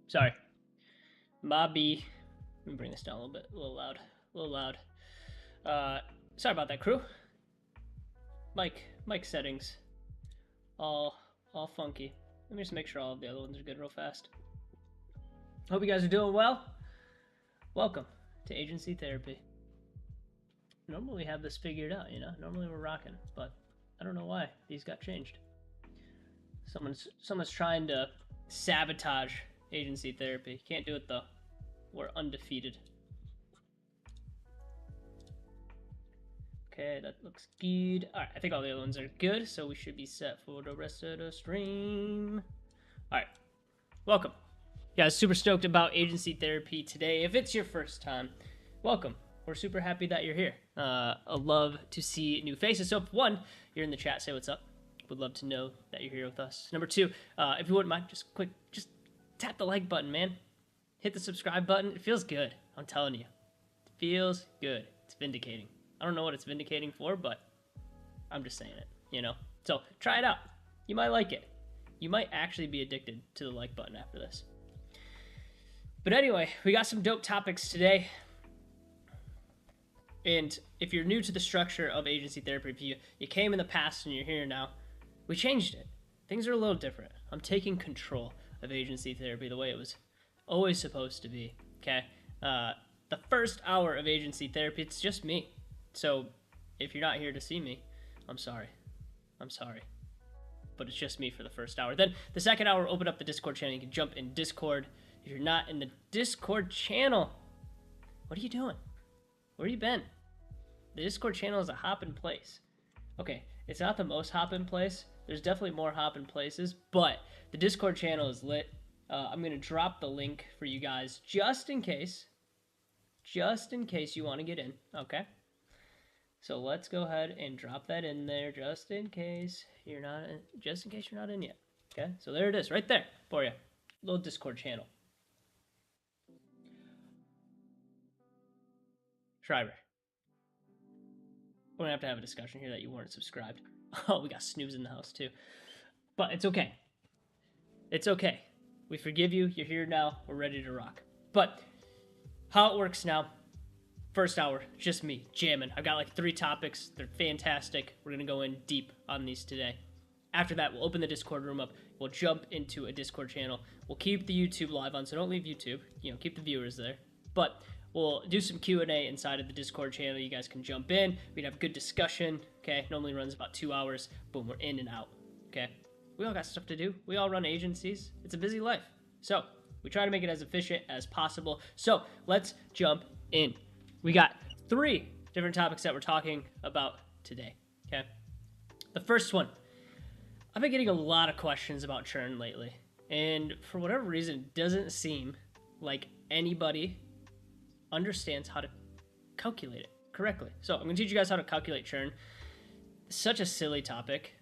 Sorry. Mobby. Let me bring this down a little bit. A little loud. A little loud. Sorry about that, crew. Mic settings. All funky. Let me just make sure all of the other ones are good real fast. Hope you guys are doing well. Welcome to Agency Therapy. Normally we have this figured out, you know? Normally we're rocking, but I don't know why these got changed. Someone's trying to sabotage Agency Therapy. Can't do it though. We're undefeated. Okay, that looks good. Alright, I think all the other ones are good, so we should be set for the rest of the stream. Alright, welcome. You guys, super stoked about Agency Therapy today. If it's your first time, welcome. We're super happy that you're here. I love to see new faces. So if one, you're in the chat, say what's up. Would love to know that you're here with us. Number two, if you wouldn't mind, just tap the like button, man. Hit the subscribe button. It feels good. I'm telling you. It feels good. It's vindicating. I don't know what it's vindicating for, but I'm just saying it, you know? So try it out. You might like it. You might actually be addicted to the like button after this. But anyway, we got some dope topics today. And if you're new to the structure of Agency Therapy, if you came in the past and you're here now, we changed it. Things are a little different. I'm taking control of Agency Therapy the way it was always supposed to be, okay? The first hour of Agency Therapy, it's just me. So if you're not here to see me, I'm sorry. I'm sorry. But it's just me for the first hour. Then the second hour, open up the Discord channel. You can jump in Discord. If you're not in the Discord channel, what are you doing? Where you been? The Discord channel is a hopping place. Okay, it's not the most hopping place. There's definitely more hopping places, but the Discord channel is lit. I'm going to drop the link for you guys just in case you want to get in, okay? So let's go ahead and drop that in there just in case you're not in yet. Okay? So there it is right there for you. Little Discord channel. Schreiber. We're going to have a discussion here that you weren't subscribed. Oh, we got Snooze in the house too. But it's okay. It's okay. We forgive you. You're here now. We're ready to rock. But how it works now, first hour, just me jamming. I've got like 3 topics. They're fantastic. We're going to go in deep on these today. After that, we'll open the Discord room up. We'll jump into a Discord channel. We'll keep the YouTube live on, so don't leave YouTube. You know, keep the viewers there. But we'll do some Q&A inside of the Discord channel. You guys can jump in. We'd have a good discussion, okay? Normally runs about 2 hours. Boom, we're in and out, okay? We all got stuff to do. We all run agencies. It's a busy life. So we try to make it as efficient as possible. So let's jump in. We got 3 different topics that we're talking about today, okay? The first one, I've been getting a lot of questions about churn lately. And for whatever reason, it doesn't seem like anybody understands how to calculate it correctly. So I'm going to teach you guys how to calculate churn. Such a silly topic.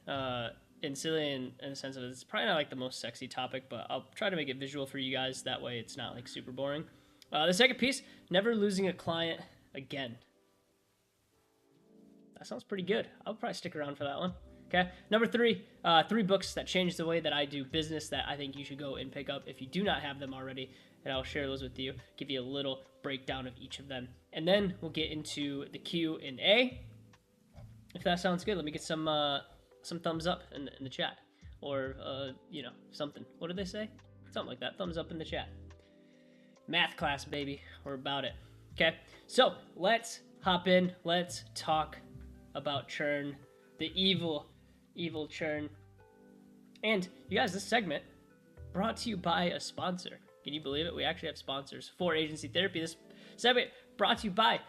And silly in the sense of it's probably not like the most sexy topic, but I'll try to make it visual for you guys. That way it's not like super boring. The second piece, never losing a client again. That sounds pretty good. I'll probably stick around for that one. Okay. Number 3, 3 books that changed the way that I do business that I think you should go and pick up if you do not have them already. And I'll share those with you, give you a little breakdown of each of them. And then we'll get into the Q&A. If that sounds good, let me get some thumbs up in the chat. Or, you know, something. What did they say? Something like that. Thumbs up in the chat. Math class, baby. We're about it. Okay, so let's hop in. Let's talk about churn. The evil churn. And you guys, this segment brought to you by a sponsor. Can you believe it? We actually have sponsors for Agency Therapy. This segment brought to you by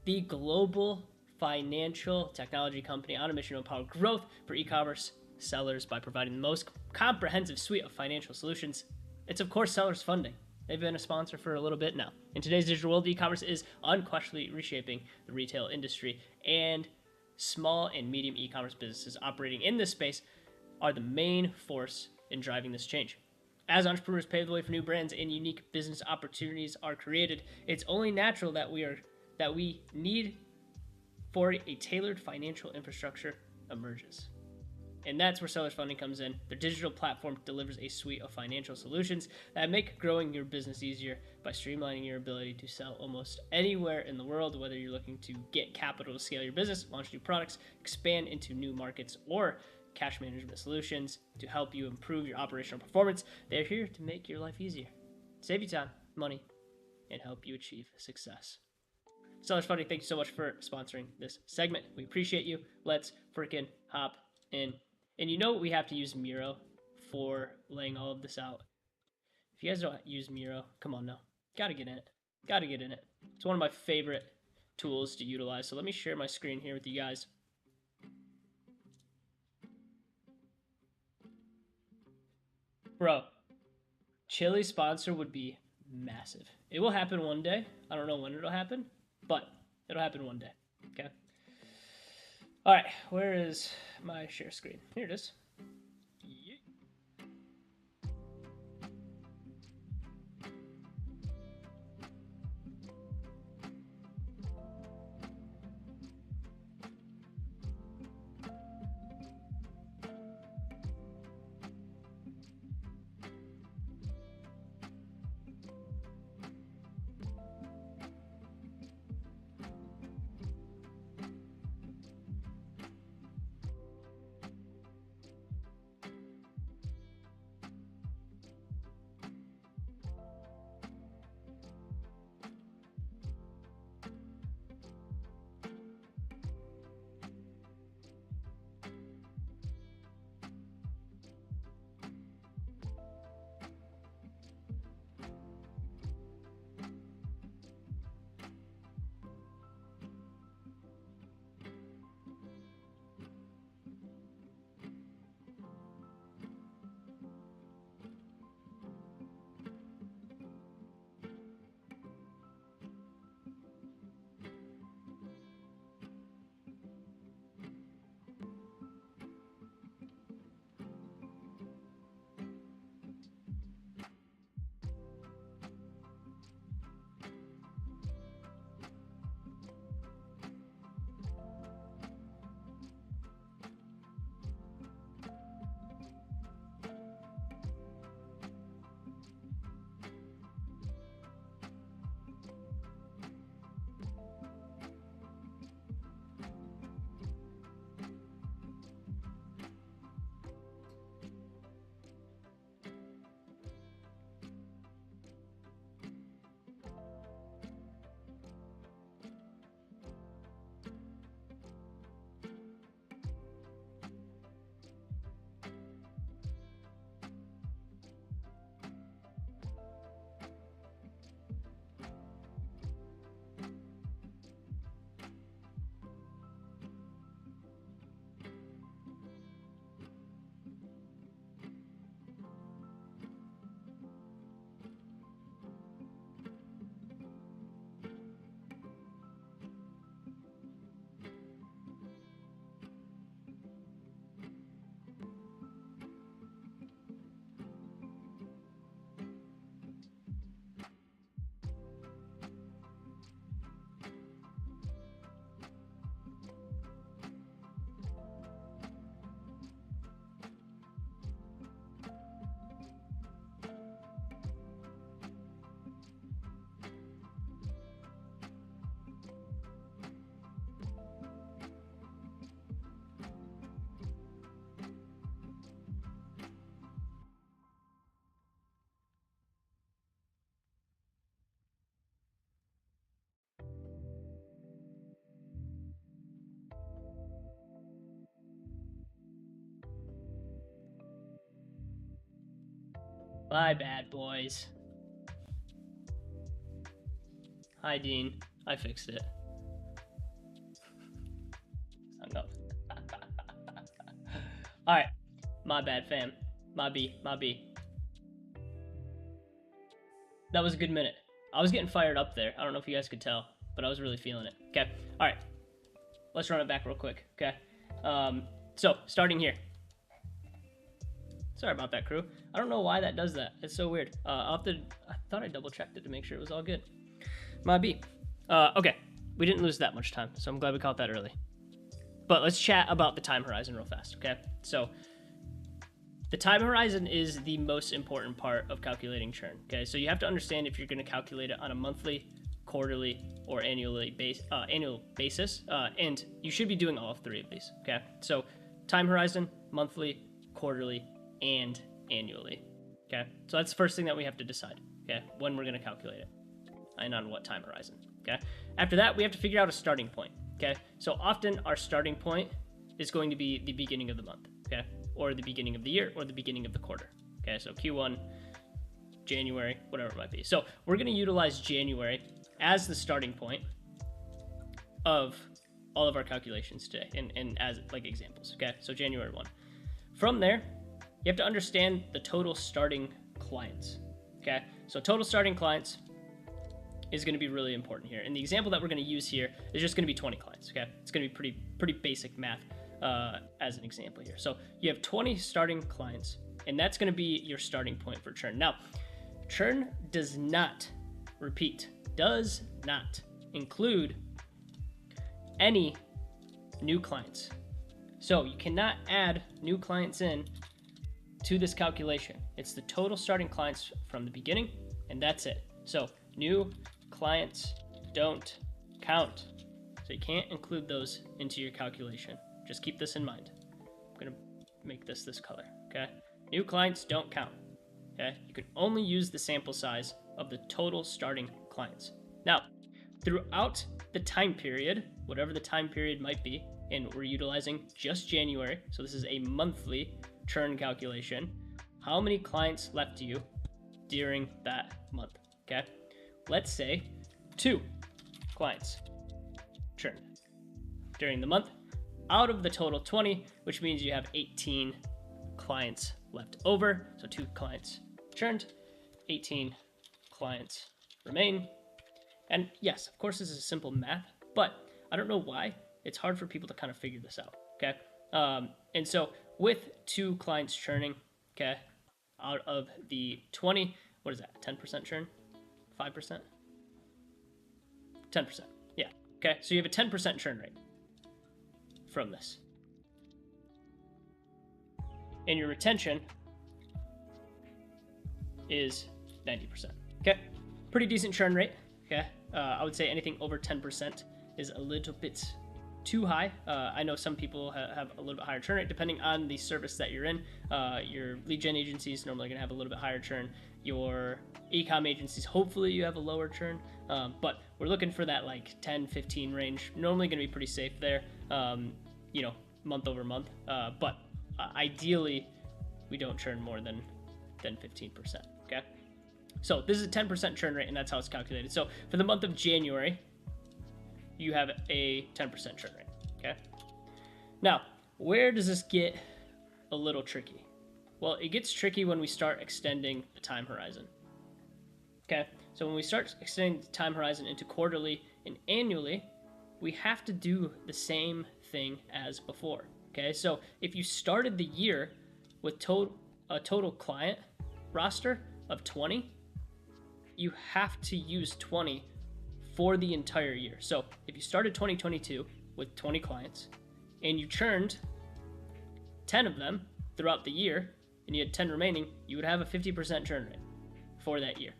the global financial technology company on a mission to empower growth for e-commerce sellers by providing the most comprehensive suite of financial solutions. It's, of course, Sellers Funding. They've been a sponsor for a little bit now. In today's digital world, e-commerce is unquestionably reshaping the retail industry, and small and medium e-commerce businesses operating in this space are the main force in driving this change. As entrepreneurs pave the way for new brands and unique business opportunities are created, it's only natural that we need for a tailored financial infrastructure emerges. And that's where Sellers Funding comes in. Their digital platform delivers a suite of financial solutions that make growing your business easier by streamlining your ability to sell almost anywhere in the world, whether you're looking to get capital to scale your business, launch new products, expand into new markets, or cash management solutions to help you improve your operational performance. They're here to make your life easier, save you time, money, and help you achieve success. Sellers Funding, thank you so much for sponsoring this segment. We appreciate you. Let's freaking hop in. And you know we have to use Miro for laying all of this out. If you guys don't use Miro, come on now. Gotta get in it. Gotta get in it. It's one of my favorite tools to utilize. So let me share my screen here with you guys. Bro, Chili sponsor would be massive. It will happen one day. I don't know when it'll happen, but it'll happen one day. Okay. All right. Where is my share screen? Here it is. My bad, boys. Hi, Dean. I fixed it. Hung up. Alright. My bad, fam. My B. That was a good minute. I was getting fired up there. I don't know if you guys could tell, but I was really feeling it. Okay. Alright. Let's run it back real quick. Okay. So, starting here. Sorry about that, crew. I don't know why that does that. It's so weird. I thought I double checked it to make sure it was all good. My B. Okay. We didn't lose that much time, so I'm glad we caught that early. But let's chat about the time horizon real fast, okay? So the time horizon is the most important part of calculating churn, okay? So you have to understand if you're going to calculate it on a monthly, quarterly, or annual basis, and you should be doing all three of these, okay? So time horizon, monthly, quarterly, and annually, okay? So that's the first thing that we have to decide, okay? When we're going to calculate it and on what time horizon, okay? After that, we have to figure out a starting point, okay? So often our starting point is going to be the beginning of the month, okay? Or the beginning of the year, or the beginning of the quarter, okay? So Q1, January, whatever it might be. So we're going to utilize January as the starting point of all of our calculations today, and as like examples, okay? So January 1. From there, you have to understand the total starting clients, okay? So total starting clients is going to be really important here. And the example that we're going to use here is just going to be 20 clients, okay? It's going to be pretty basic math as an example here. So you have 20 starting clients, and that's going to be your starting point for churn. Now, churn does not include any new clients. So you cannot add new clients in to this calculation. It's the total starting clients from the beginning, and that's it. So new clients don't count. So you can't include those into your calculation. Just keep this in mind. I'm gonna make this color, okay? New clients don't count, okay? You can only use the sample size of the total starting clients. Now, throughout the time period, whatever the time period might be, and we're utilizing just January, so this is a monthly churn calculation, how many clients left to you during that month, okay? Let's say 2 clients churned during the month out of the total 20, which means you have 18 clients left over. So 2 clients churned, 18 clients remain. And yes, of course, this is simple math, but I don't know why it's hard for people to kind of figure this out, okay? And so with 2 clients churning, okay, out of the 20, what is that, 10% churn? 5%? 10%, yeah, okay? So you have a 10% churn rate from this. And your retention is 90%, okay? Pretty decent churn rate, okay? I would say anything over 10% is a little bit too high. I know some people have a little bit higher churn rate depending on the service that you're in. Your lead gen agencies normally going to have a little bit higher churn. Your e-com agencies, hopefully you have a lower churn, but we're looking for that like 10-15 range. Normally going to be pretty safe there, you know, month over month. But ideally, we don't churn more than 15%. Okay, so this is a 10% churn rate, and that's how it's calculated. So for the month of January, you have a 10% churn rate, okay? Now, where does this get a little tricky? Well, it gets tricky when we start extending the time horizon, okay? So when we start extending the time horizon into quarterly and annually, we have to do the same thing as before, okay? So if you started the year with a total client roster of 20, you have to use 20 for the entire year. So if you started 2022 with 20 clients and you churned 10 of them throughout the year and you had 10 remaining, you would have a 50% churn rate for that year.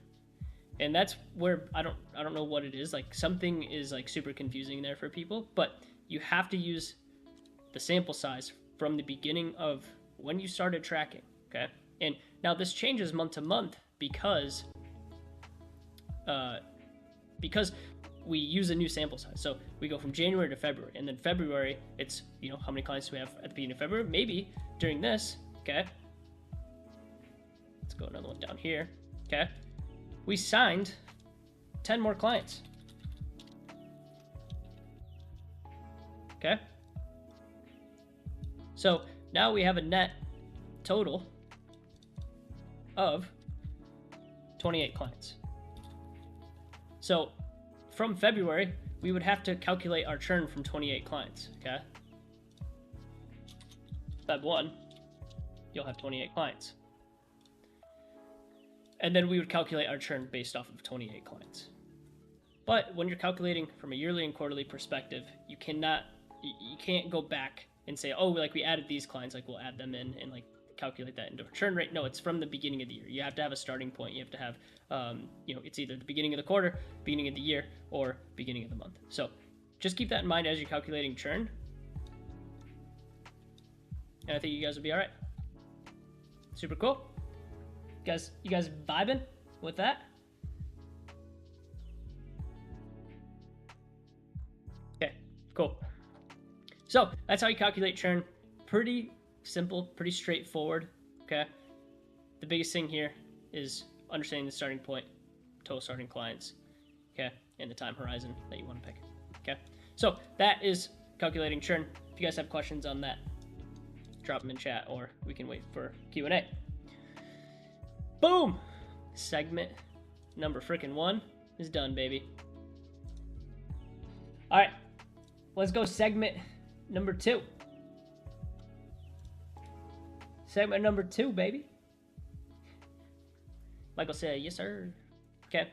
And that's where I don't know what it is, like something is like super confusing there for people, but you have to use the sample size from the beginning of when you started tracking, okay? And now this changes month to month because we use a new sample size. So we go from January to February, and then February, it's, you know, how many clients do we have at the beginning of February? Maybe during this, okay? Let's go another one down here, okay? We signed 10 more clients, okay? So now we have a net total of 28 clients. So from February, we would have to calculate our churn from 28 clients, okay? Feb 1, you'll have 28 clients. And then we would calculate our churn based off of 28 clients. But when you're calculating from a yearly and quarterly perspective, you cannot you can't go back and say, oh, like we added these clients, like we'll add them in and like calculate that into a churn rate. No, it's from the beginning of the year. You have to have a starting point. You have to have, it's either the beginning of the quarter, beginning of the year, or beginning of the month. So just keep that in mind as you're calculating churn. And I think you guys will be all right. Super cool. You guys vibing with that? Okay, cool. So that's how you calculate churn. Pretty simple, pretty straightforward. Okay. The biggest thing here is understanding the starting point, total starting clients, okay, and the time horizon that you want to pick. Okay. So that is calculating churn. If you guys have questions on that, drop them in chat, or we can wait for Q&A. Boom! Segment number freaking 1 is done, baby. All right, let's go segment number 2. Segment number 2, baby. Michael said, yes, sir. Okay.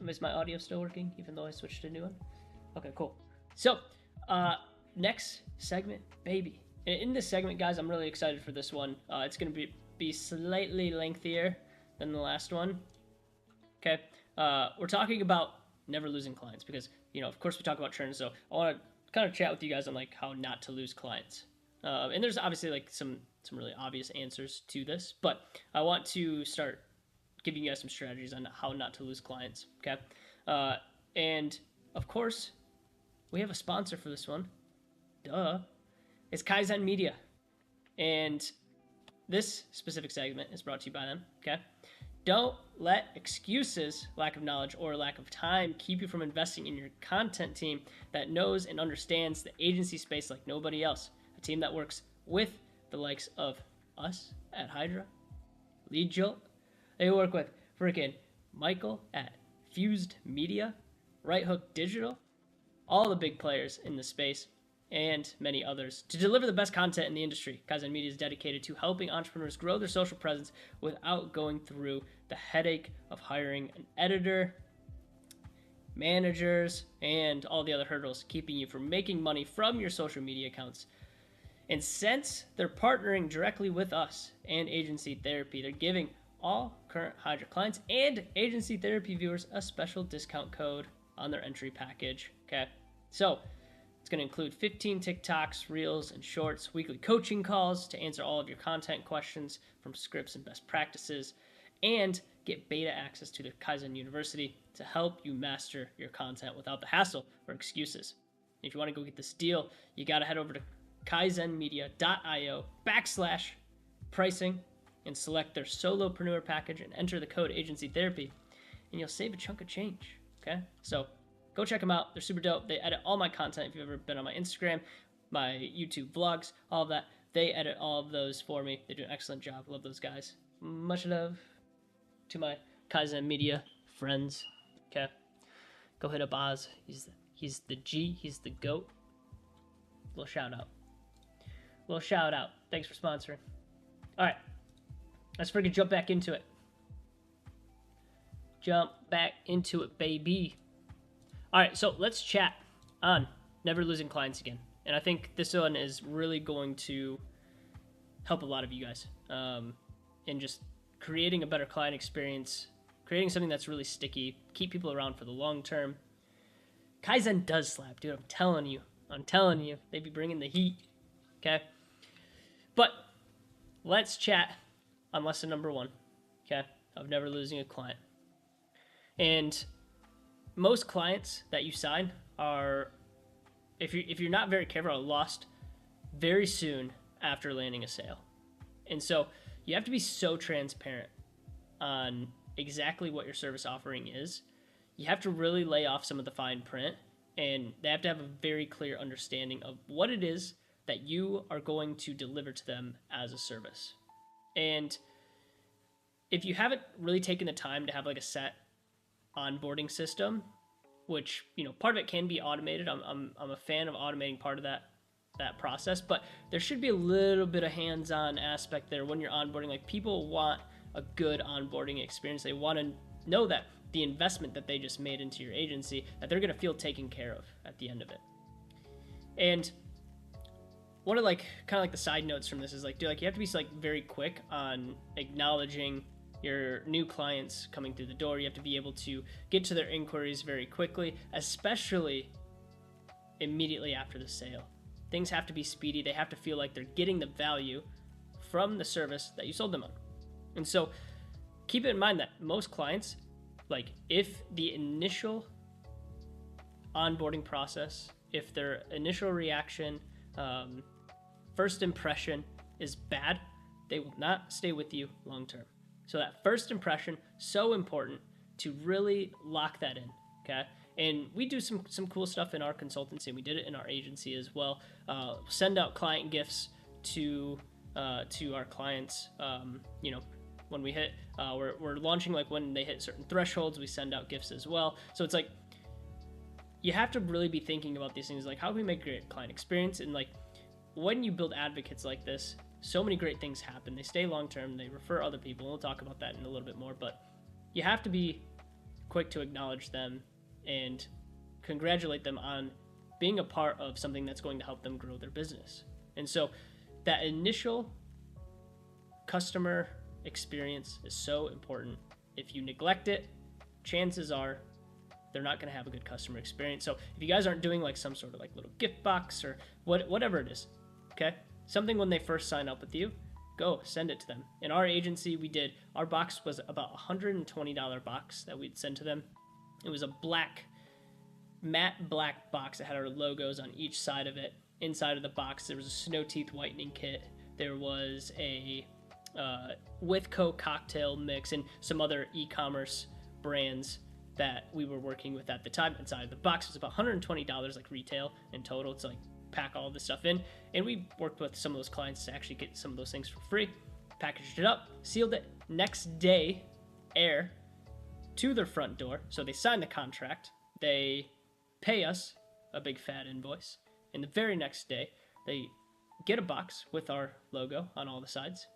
Is my audio still working, even though I switched to a new one? Okay, cool. So, next segment, baby. In this segment, guys, I'm really excited for this one. It's going to be slightly lengthier than the last one. Okay. We're talking about never losing clients because, of course we talk about churn. So I want to kind of chat with you guys on like how not to lose clients. And there's obviously like some really obvious answers to this, but I want to start giving you guys some strategies on how not to lose clients. Okay. And of course we have a sponsor for this one. Duh. It's Kaizen Media. And this specific segment is brought to you by them. Okay. Don't let excuses, lack of knowledge, or lack of time keep you from investing in your content team that knows and understands the agency space like nobody else. A team that works with the likes of us at Hydra, Lead Jolt. They work with freaking Michael at Fused Media, Right Hook Digital, all the big players in the space, and many others to deliver the best content in the industry. Kaizen Media is dedicated to helping entrepreneurs grow their social presence without going through the headache of hiring an editor, managers, and all the other hurdles keeping you from making money from your social media accounts. And since they're partnering directly with us and Agency Therapy, they're giving all current Hydra clients and Agency Therapy viewers a special discount code on their entry package. Okay, so it's going to include 15 TikToks, Reels, and Shorts, weekly coaching calls to answer all of your content questions from scripts and best practices, and get beta access to their Kaizen University to help you master your content without the hassle or excuses. If you want to go get this deal, you got to head over to kaizenmedia.io/pricing and select their solopreneur package and enter the code Agency Therapy, and you'll save a chunk of change. Okay, so go check them out. They're super dope. They edit all my content. If you've ever been on my Instagram, my YouTube vlogs, all of that, they edit all of those for me. They do an excellent job. Love those guys. Much love to my Kaizen Media friends. Okay, go hit up Oz. He's the G. He's the GOAT. Little shout out. Thanks for sponsoring. All right, let's freaking jump back into it. Baby. All right, so let's chat on never losing clients again. And I think this one is really going to help a lot of you guys in just creating a better client experience, creating something that's really sticky, keep people around for the long term. Kaizen does slap, dude. I'm telling you. They be bringing the heat. Okay? But let's chat on lesson number 1, okay, of never losing a client. And most clients that you sign are, if you're not very careful, are lost very soon after landing a sale. And so you have to be so transparent on exactly what your service offering is. You have to really lay off some of the fine print, and they have to have a very clear understanding of what it is that you are going to deliver to them as a service. And if you haven't really taken the time to have like a set onboarding system, which, part of it can be automated. I'm a fan of automating part of that process, but there should be a little bit of hands-on aspect there when you're onboarding. Like, people want a good onboarding experience. They want to know that the investment that they just made into your agency, that they're going to feel taken care of at the end of it. And one of like kind of like the side notes from this is like, dude, like you have to be like very quick on acknowledging your new clients coming through the door. You have to be able to get to their inquiries very quickly, especially immediately after the sale. Things have to be speedy. They have to feel like they're getting the value from the service that you sold them on. And so keep it in mind that most clients, like if the initial onboarding process, if their initial reaction, first impression is bad, they will not stay with you long term. So that first impression, so important to really lock that in, okay? And we do some cool stuff in our consultancy, and we did it in our agency as well. Send out client gifts to our clients. When we hit, we're launching, like when they hit certain thresholds, we send out gifts as well. So it's like you have to really be thinking about these things, like how can we make a great client experience? And like when you build advocates like this, so many great things happen. They stay long term. They refer other people. We'll talk about that in a little bit more, but you have to be quick to acknowledge them and congratulate them on being a part of something that's going to help them grow their business. And so that initial customer experience is so important. If you neglect it, chances are they're not going to have a good customer experience. So if you guys aren't doing like some sort of like little gift box or whatever it is, okay, something when they first sign up with you, go send it to them. In our agency, our box was about $120 box that we'd send to them. It was a matte black box that had our logos on each side of it. Inside of the box, there was a snow teeth whitening kit. There was a with Coke cocktail mix and some other e-commerce brands that we were working with at the time. Inside of the box was about $120 like retail in total to like pack all this stuff in. And we worked with some of those clients to actually get some of those things for free, packaged it up, sealed it. Next day, air to their front door. So they sign the contract, they pay us a big fat invoice, and the very next day they get a box with our logo on all the sides,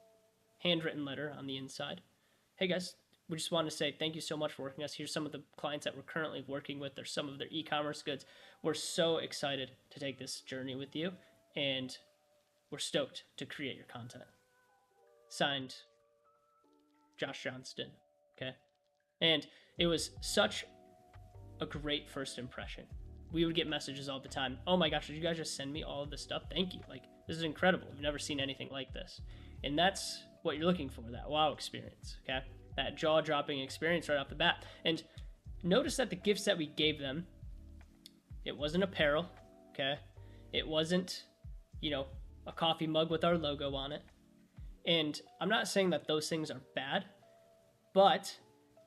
handwritten letter on the inside. Hey guys, we just want to say thank you so much for working with us. Here's some of the clients that we're currently working with. There's some of their e-commerce goods. We're so excited to take this journey with you, and we're stoked to create your content. Signed, Josh Johnston. Okay. And it was such a great first impression. We would get messages all the time. Oh my gosh, did you guys just send me all of this stuff? Thank you. Like, this is incredible. We've never seen anything like this. And that's what you're looking for, that wow experience, okay? That jaw-dropping experience right off the bat. And notice that the gifts that we gave them, it wasn't apparel, okay? It wasn't, a coffee mug with our logo on it. And I'm not saying that those things are bad, but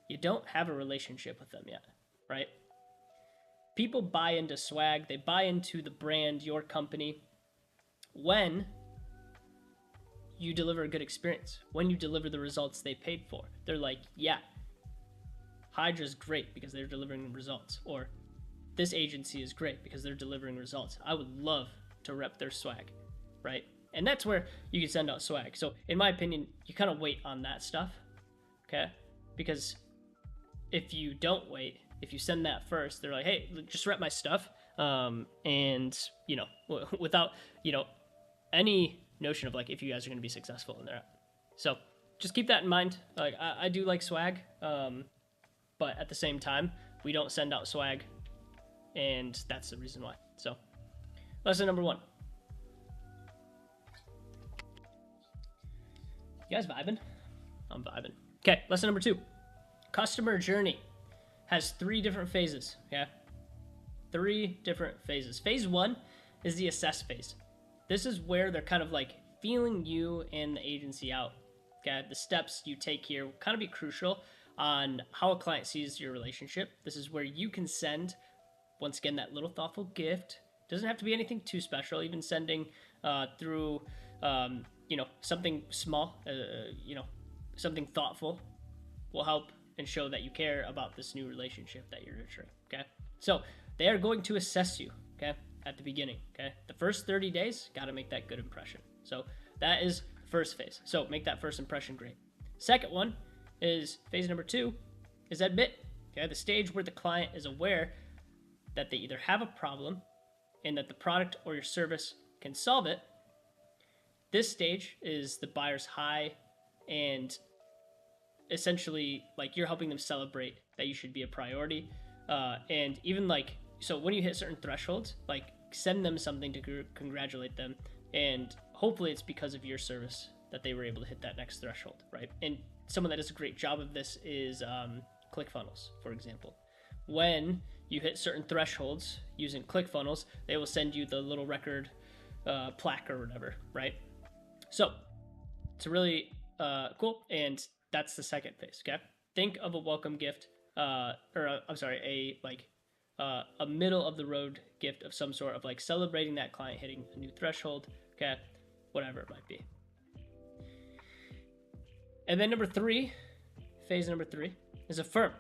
you don't have a relationship with them yet, right? People buy into swag, they buy into the brand, your company, when you deliver a good experience, when you deliver the results they paid for. They're like, yeah, Hydra's great because they're delivering results, or this agency is great because they're delivering results. I would love to rep their swag, right? And that's where you can send out swag. So in my opinion, you kind of wait on that stuff, okay? Because if you don't wait, if you send that first, they're like, hey, just rep my stuff. Without, any notion of like if you guys are going to be successful in there. So just keep that in mind. Like I do like swag, but at the same time, we don't send out swag, and that's the reason why. So lesson number 1. You guys vibing? I'm vibing. Okay, lesson number 2. Customer journey has 3 different phases, okay? 3 different phases. Phase 1 is the assess phase. This is where they're kind of like feeling you and the agency out, okay? The steps you take here will kind of be crucial on how a client sees your relationship. This is where you can send, once again, that little thoughtful gift. Doesn't have to be anything too special. Even sending through, something small, something thoughtful will help and show that you care about this new relationship that you're nurturing, okay? So they are going to assess you, okay, at the beginning, okay? The first 30 days, got to make that good impression. So that is first phase. So make that first impression great. Second one is phase number 2 is admit, okay? The stage where the client is aware that they either have a problem and that the product or your service can solve it, this stage is the buyer's high, and essentially like you're helping them celebrate that you should be a priority. And even like, so when you hit certain thresholds, like send them something to congratulate them, and hopefully it's because of your service that they were able to hit that next threshold, right? And someone that does a great job of this is ClickFunnels, for example. When you hit certain thresholds using ClickFunnels, they will send you the little record plaque or whatever, right? So it's really cool, and that's the second phase. Okay, think of a welcome gift, a middle of the road gift of some sort, of like celebrating that client hitting a new threshold. Okay, whatever it might be. And then phase number three is affirm.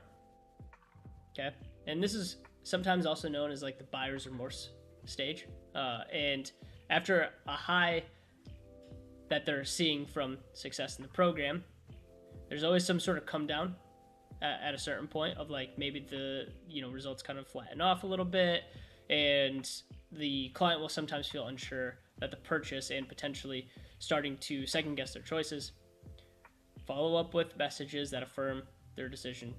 Okay, and this is sometimes also known as like the buyer's remorse stage. And after a high that they're seeing from success in the program, there's always some sort of come down at a certain point of like maybe the results kind of flatten off a little bit, and the client will sometimes feel unsure that the purchase and potentially starting to second guess their choices. Follow up with messages that affirm their decision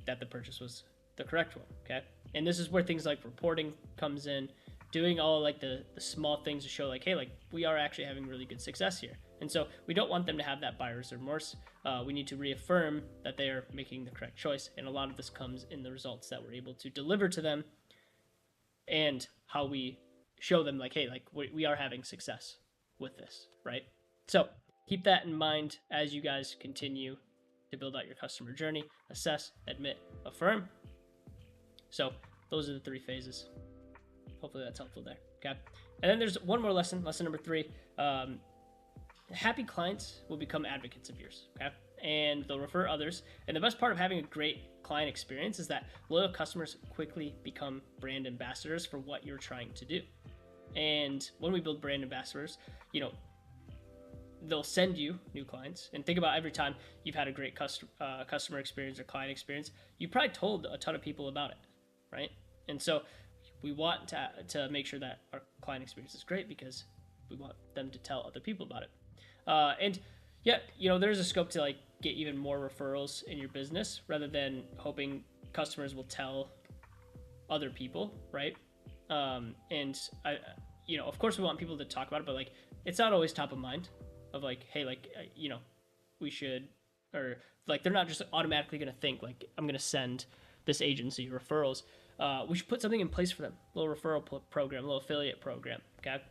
that the purchase was the correct one. Okay, and this is where things like reporting comes in, doing all like the small things to show like, hey, like we are actually having really good success here. And so we don't want them to have that buyer's remorse. We need to reaffirm that they are making the correct choice. And a lot of this comes in the results that we're able to deliver to them, and how we show them like, hey, like we are having success with this, right? So keep that in mind as you guys continue to build out your customer journey: assess, admit, affirm. So those are the three phases. Hopefully that's helpful there. Okay. And then there's one more lesson number 3. Happy clients will become advocates of yours. Okay. And they'll refer others. And the best part of having a great client experience is that loyal customers quickly become brand ambassadors for what you're trying to do. And when we build brand ambassadors, they'll send you new clients. And think about every time you've had a great customer experience or client experience, you probably told a ton of people about it, right? And so we want to make sure that our client experience is great, because we want them to tell other people about it. And yeah, there's a scope to like get even more referrals in your business, rather than hoping customers will tell other people, right? And of course we want people to talk about it, but like it's not always top of mind of like, hey, like we should, or like they're not just automatically going to think like, I'm going to send this agency referrals. We should put something in place for them, a little referral program, a little affiliate program. Okay.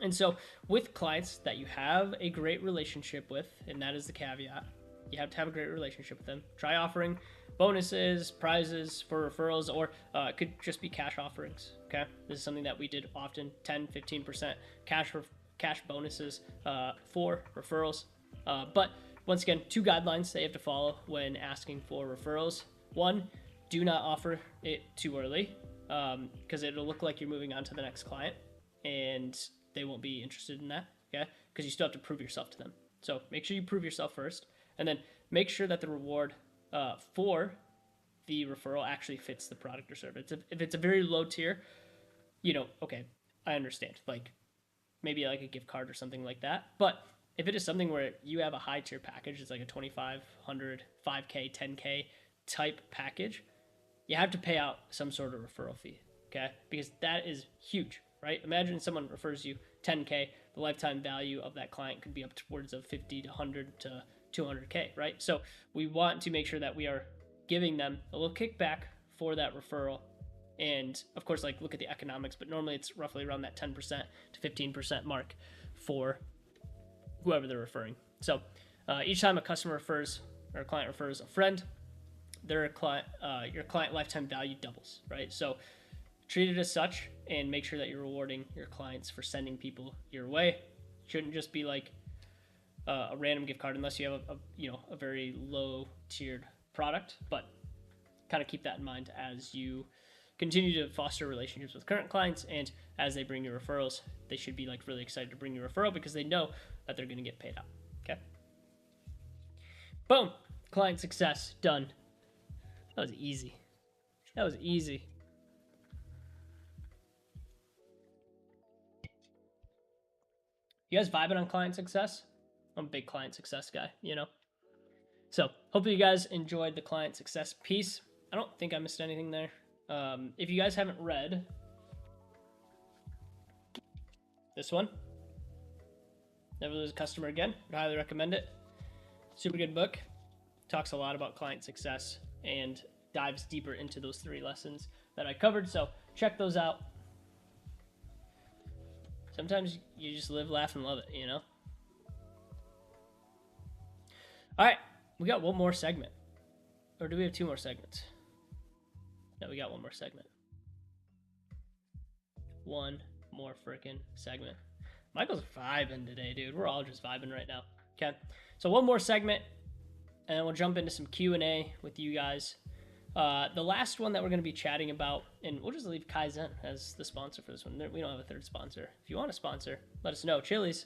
And so with clients that you have a great relationship with, and that is the caveat, you have to have a great relationship with them. Try offering bonuses, prizes for referrals, or it could just be cash offerings. Okay. This is something that we did often: 10, 15% cash bonuses for referrals. But once again, 2 guidelines that you have to follow when asking for referrals. 1, do not offer it too early, because it'll look like you're moving on to the next client, and they won't be interested in that, okay? Because you still have to prove yourself to them. So make sure you prove yourself first, and then make sure that the reward for the referral actually fits the product or service. If it's a very low tier, okay, I understand. Like maybe like a gift card or something like that. But if it is something where you have a high tier package, it's like a 2,500, 5K, 10K type package, you have to pay out some sort of referral fee, okay? Because that is huge, right? Imagine someone refers you 10K, the lifetime value of that client could be upwards of 50 to 100 to 200K, right? So we want to make sure that we are giving them a little kickback for that referral. And of course, like look at the economics, but normally it's roughly around that 10% to 15% mark for whoever they're referring. So each time a customer refers or a client refers a friend, your client lifetime value doubles, right? So treat it as such, and make sure that you're rewarding your clients for sending people your way. Shouldn't just be like a random gift card unless you have a very low tiered product, but kind of keep that in mind as you continue to foster relationships with current clients, and as they bring you referrals, they should be like really excited to bring you a referral because they know that they're going to get paid out. Okay. Boom. Client success done. That was easy. You guys vibing on client success? I'm a big client success guy, you know? So hopefully you guys enjoyed the client success piece. I don't think I missed anything there. If you guys haven't read this one, Never Lose a Customer Again, I highly recommend it. Super good book. Talks a lot about client success and dives deeper into those 3 lessons that I covered. So check those out. Sometimes you just live, laugh, and love it, you know? All right, we got one more segment. Or do we have 2 more segments? No, we got one more segment. One more freaking segment. Michael's vibing today, dude. We're all just vibing right now. Okay, so one more segment, and then we'll jump into some Q&A with you guys. The last one that we're going to be chatting about, and we'll just leave Kaizen as the sponsor for this one. We don't have a third sponsor. If you want a sponsor, let us know. Chili's.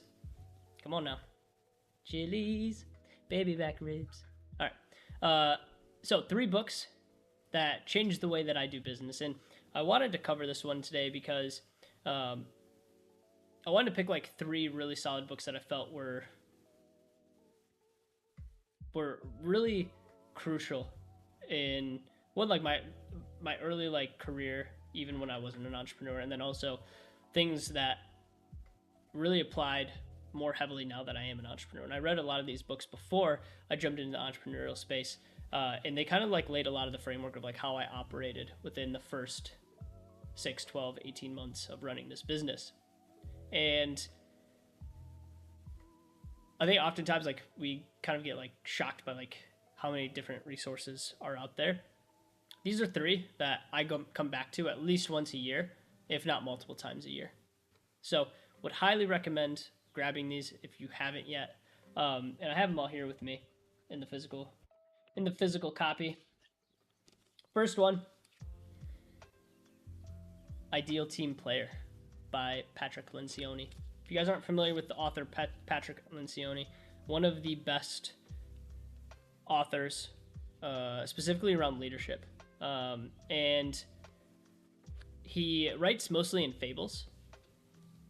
Come on now. Chili's. Baby back ribs. All right. So 3 books that changed the way that I do business. And I wanted to cover this one today because I wanted to pick like 3 really solid books that I felt were really crucial in one, like my early like career, even when I wasn't an entrepreneur, and then also things that really applied more heavily now that I am an entrepreneur. And I read a lot of these books before I jumped into the entrepreneurial space, and they kind of like laid a lot of the framework of like how I operated within the first 6, 12, 18 months of running this business. And I think oftentimes like we kind of get like shocked by like how many different resources are out there. These are 3 that I come back to at least once a year, if not multiple times a year. So would highly recommend grabbing these if you haven't yet. And I have them all here with me in the physical copy. First one, Ideal Team Player by Patrick Lencioni. If you guys aren't familiar with the author Patrick Lencioni, one of the best authors, specifically around leadership. And he writes mostly in fables.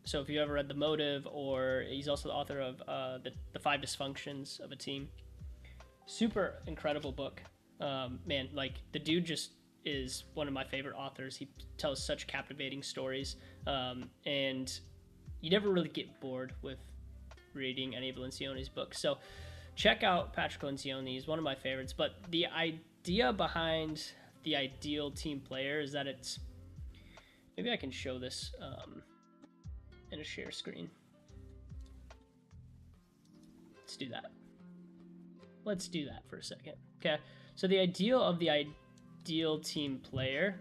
So if you ever read The Motive, or he's also the author of the 5 Dysfunctions of a Team. Super incredible book. Man, like the dude just is one of my favorite authors. He tells such captivating stories, and you never really get bored with reading any of Lencioni's books. So check out Patrick Lencioni. He's one of my favorites. But the idea behind the Ideal Team Player is that it's, maybe I can show this in a share screen. Let's do that. Let's do that for a second. Okay, so the ideal of the Ideal Team Player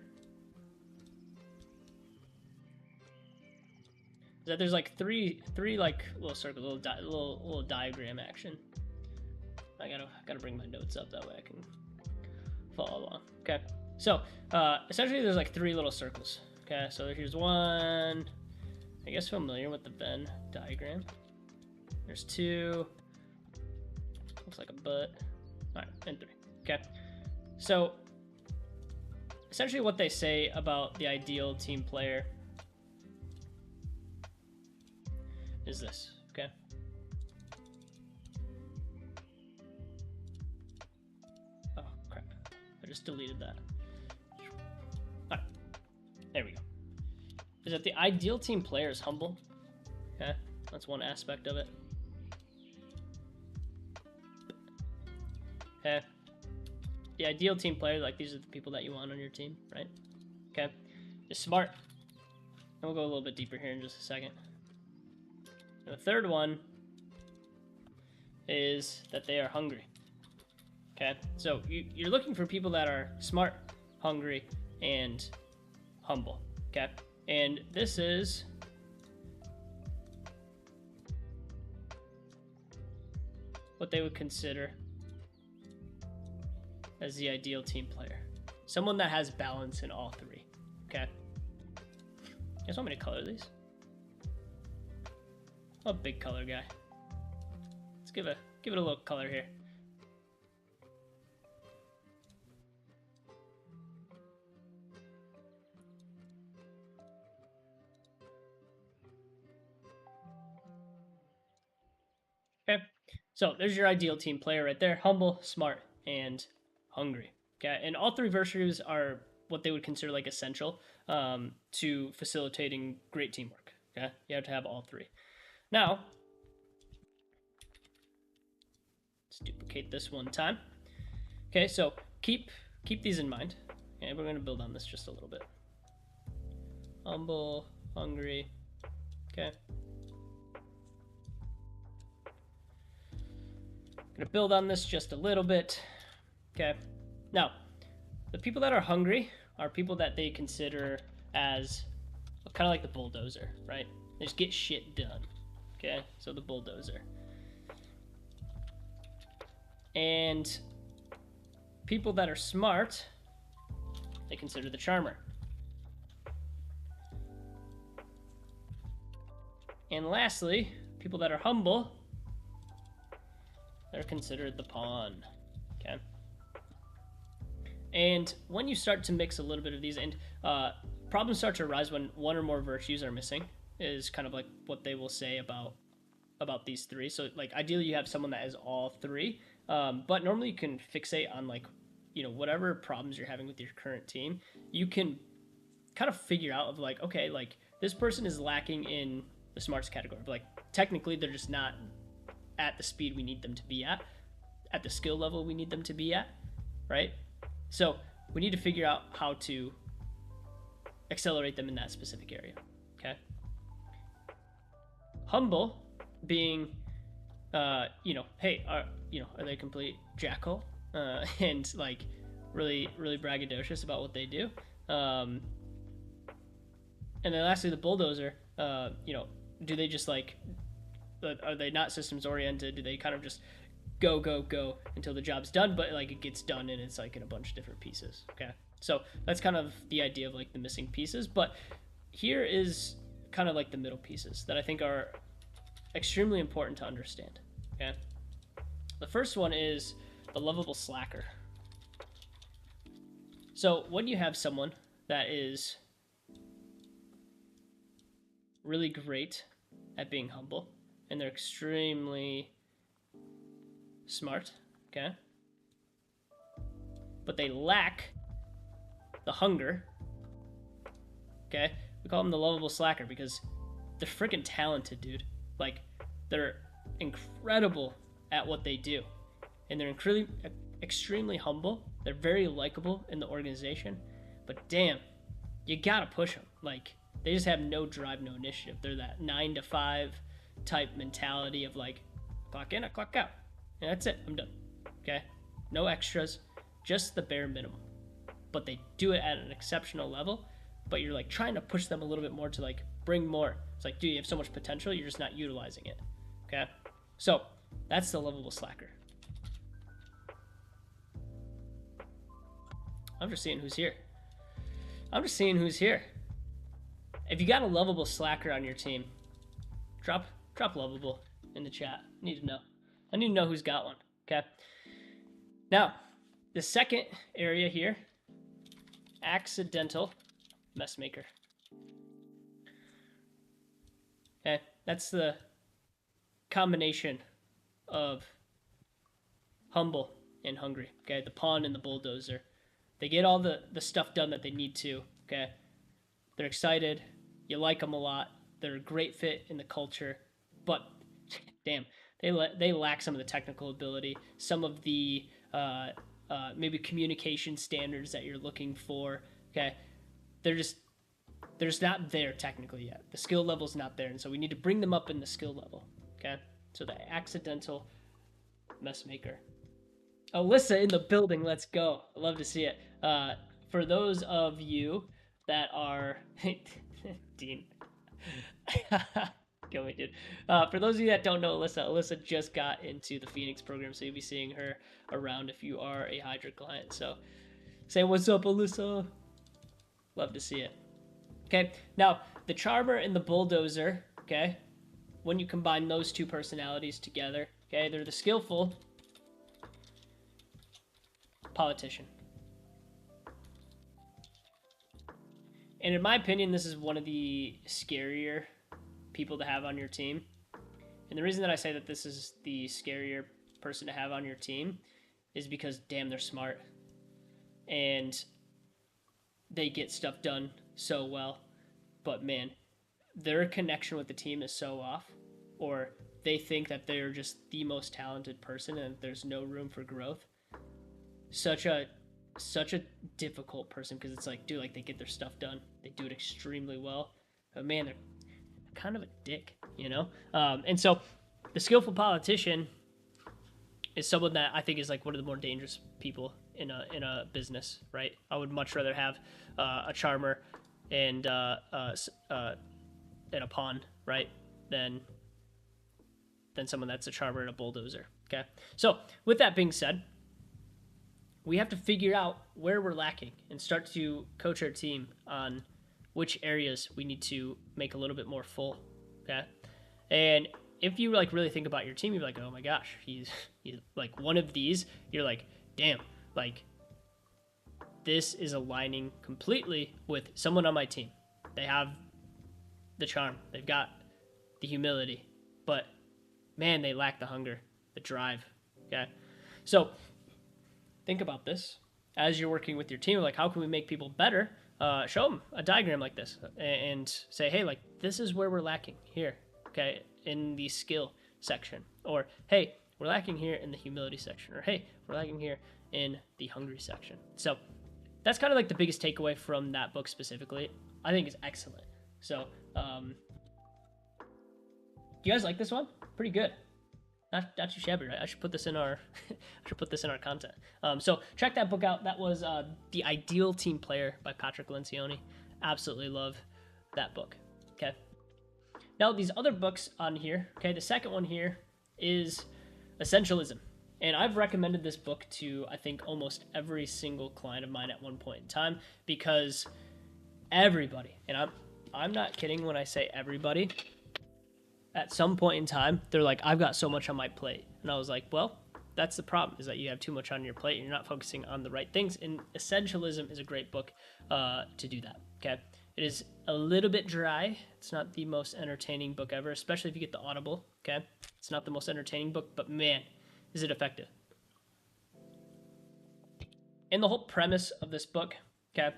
is that there's like three like little circles, little diagram action. I gotta bring my notes up, that way I can follow along. Okay, so essentially there's like 3 little circles. Okay, so here's one. I guess familiar with the Venn diagram. There's 2. Looks like a butt. All right, and 3. Okay, so essentially what they say about the Ideal Team Player is this. Okay, oh crap, I just deleted that. All right, there we go. Is that the Ideal Team Player is humble. Okay, that's one aspect of it. Okay, the Ideal Team Player, like these are the people that you want on your team, right? Okay, is smart. And we'll go a little bit deeper here in just a second. And the third one is that they are hungry. Okay, so you're looking for people that are smart, hungry, and humble. Okay, and this is what they would consider as the Ideal Team Player. Someone that has balance in all 3. Okay, you guys want me to color these? I'm a big color guy. Let's give it a little color here. So there's your ideal team player right there: humble, smart, and hungry. Okay, and all three virtues are what they would consider like essential to facilitating great teamwork. Okay, you have to have all three. Now, let's duplicate this one time. Okay, so keep these in mind. Okay, we're gonna build on this just a little bit. Humble, hungry. Okay. Gonna build on this just a little bit. Okay. Now, the people that are hungry are people that they consider as kind of like the bulldozer, right? They just get shit done. Okay, so the bulldozer. And people that are smart, they consider the charmer. And lastly, people that are humble, they're considered the pawn. Okay. And when you start to mix a little bit of these, and problems start to arise when one or more virtues are missing, is kind of like what they will say about these three. So like ideally you have someone that has all three, but normally you can fixate on like, you know, whatever problems you're having with your current team. You can kind of figure out of like, okay, like this person is lacking in the smarts category, but like technically they're just not at the speed we need them to be at the skill level we need them to be at, right? So we need to figure out how to accelerate them in that specific area. Okay. Humble being, you know, hey, are they complete jackhole and like really braggadocious about what they do, and then lastly the bulldozer. You know, do they just like, are they not systems oriented? Do they kind of just go until the job's done, but like it gets done and it's like in a bunch of different pieces? Okay, so that's kind of the idea of like the missing pieces. But here is kind of like the middle pieces that I think are extremely important to understand. Okay, the first one is the lovable slacker. So when you have someone that is really great at being humble and they're extremely smart, okay, but they lack the hunger, okay, we call them the lovable slacker because they're freaking talented, dude. Like, they're incredible at what they do, and they're extremely humble. They're very likable in the organization, but damn, you gotta push them. Like, they just have no drive, no initiative. They're that 9 to 5 type mentality of like, clock in, I clock out, and that's it, I'm done. Okay, no extras, just the bare minimum. But they do it at an exceptional level. But you're like trying to push them a little bit more to like bring more. It's like, dude, you have so much potential, you're just not utilizing it. Okay, so that's the lovable slacker. I'm just seeing who's here. If you got a lovable slacker on your team, drop lovable in the chat. I need to know who's got one. Okay. Now, the second area here, accidental mess maker. Okay, that's the combination of humble and hungry. Okay, the pawn and the bulldozer. They get all the stuff done that they need to. Okay, they're excited. You like them a lot. They're a great fit in the culture, but damn, they lack some of the technical ability, some of the maybe communication standards that you're looking for. Okay, they're just not there technically yet. The skill level's not there, and so we need to bring them up in the skill level. Okay, so the accidental mess maker. Alyssa in the building, let's go. I love to see it. For those of you that are Dean. Kill me, dude. For those of you that don't know Alyssa just got into the Phoenix program, so you'll be seeing her around if you are a Hydra client. So say what's up, Alyssa. Love to see it. Okay, now the charmer and the bulldozer, okay, when you combine those two personalities together, okay, they're the skillful politician. And in my opinion, this is one of the scarier people to have on your team. And the reason that I say that this is the scarier person to have on your team is because, damn, they're smart. And they get stuff done so well. But, man, their connection with the team is so off. Or they think that they're just the most talented person and there's no room for growth. Such a difficult person, because it's like, dude, like, they get their stuff done. They do it extremely well. But, man, they're kind of a dick, you know? And so the skillful politician is someone that I think is like one of the more dangerous people in a business, right? I would much rather have a charmer and a pawn, right, than someone that's a charmer and a bulldozer. Okay, so with that being said, we have to figure out where we're lacking and start to coach our team on which areas we need to make a little bit more full. Okay, and if you like really think about your team, you're like, oh my gosh, he's like one of these. You're like, damn, like this is aligning completely with someone on my team. They have the charm, they've got the humility, but man, they lack the hunger, the drive. Okay, so think about this as you're working with your team. Like, how can we make people better? Show them a diagram like this and say, hey, like, this is where we're lacking here, okay, in the skill section. Or, hey, we're lacking here in the humility section. Or, hey, we're lacking here in the hungry section. So that's kind of like the biggest takeaway from that book specifically. I think it's excellent. So, do you guys like this one? Pretty good. Not too shabby, right? I should put this in our content. So check that book out. That was The Ideal Team Player by Patrick Lencioni. Absolutely love that book. Okay. Now these other books on here. Okay, the second one here is Essentialism, and I've recommended this book to, I think, almost every single client of mine at one point in time, because everybody, and I'm not kidding when I say everybody, at some point in time, they're like, I've got so much on my plate. And I was like, well, that's the problem, is that you have too much on your plate and you're not focusing on the right things. And Essentialism is a great book to do that, okay? It is a little bit dry. It's not the most entertaining book ever, especially if you get the Audible, okay? It's not the most entertaining book, but man, is it effective. And the whole premise of this book, okay,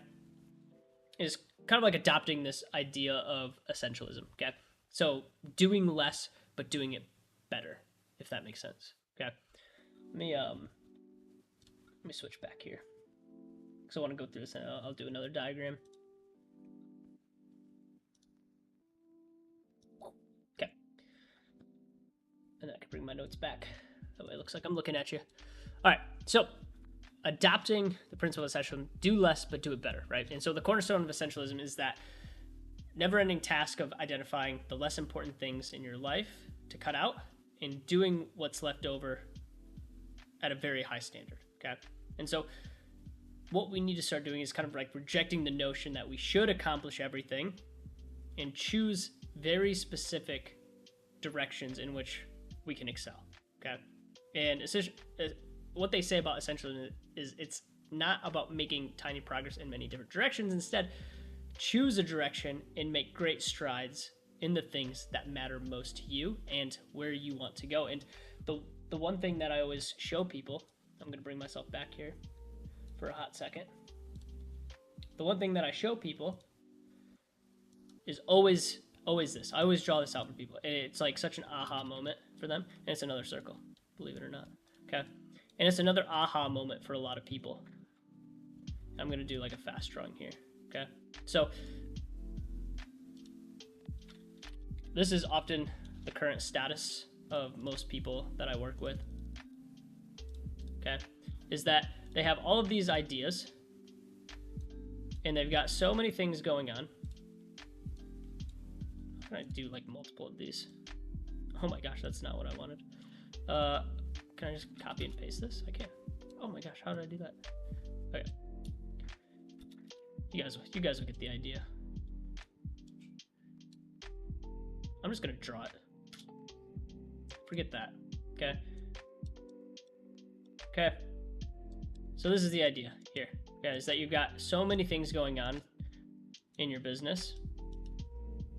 is kind of like adopting this idea of essentialism, okay? So doing less, but doing it better, if that makes sense. Okay. Let me switch back here, because I want to go through this, and I'll do another diagram. Okay. And then I can bring my notes back. That way it looks like I'm looking at you. All right. So adopting the principle of essentialism, do less, but do it better, right? And so the cornerstone of essentialism is that never-ending task of identifying the less important things in your life to cut out and doing what's left over at a very high standard, okay? And so what we need to start doing is kind of like rejecting the notion that we should accomplish everything and choose very specific directions in which we can excel, okay? And what they say about essentialism is it's not about making tiny progress in many different directions. Instead, choose a direction and make great strides in the things that matter most to you and where you want to go. And the one thing that I always show people, I'm going to bring myself back here for a hot second. The one thing that I show people is always this. I always draw this out for people. It's like such an aha moment for them. And it's another circle, believe it or not. Okay. And it's another aha moment for a lot of people. I'm going to do like a fast drawing here. Okay. So this is often the current status of most people that I work with, okay, is that they have all of these ideas and they've got so many things going on. How can I do like multiple of these? Oh my gosh, that's not what I wanted. Can I just copy and paste this? I can't. Oh my gosh, how did I do that? Okay. You guys will get the idea. I'm just gonna draw it. Forget that. Okay. Okay. So this is the idea here, guys, that you've got so many things going on in your business,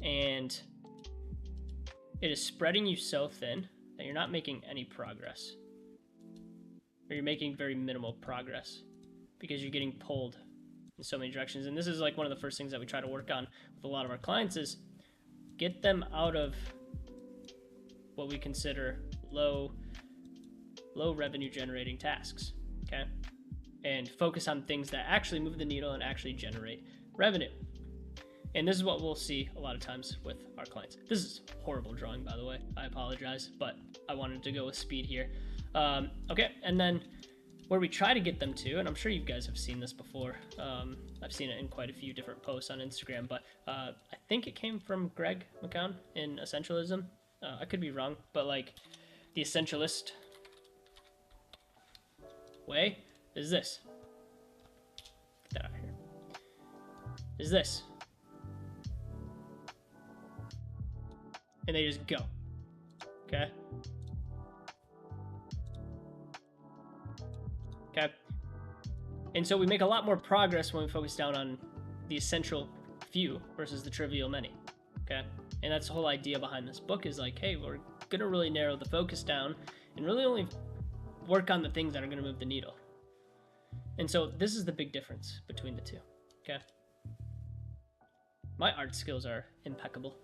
and it is spreading you so thin that you're not making any progress, or you're making very minimal progress because you're getting pulled in so many directions. And this is like one of the first things that we try to work on with a lot of our clients is get them out of what we consider low revenue generating tasks, okay? And focus on things that actually move the needle and actually generate revenue. And this is what we'll see a lot of times with our clients. This is horrible drawing, by the way. I apologize, but I wanted to go with speed here. Okay, and then where we try to get them to, and I'm sure you guys have seen this before. I've seen it in quite a few different posts on Instagram, but I think it came from Greg McCown in Essentialism. I could be wrong, but like the essentialist way is this. Get that out of here. Is this. And they just go. Okay? Okay? And so we make a lot more progress when we focus down on the essential few versus the trivial many. Okay? And that's the whole idea behind this book is like, hey, we're going to really narrow the focus down and really only work on the things that are going to move the needle. And so this is the big difference between the two. Okay? My art skills are impeccable.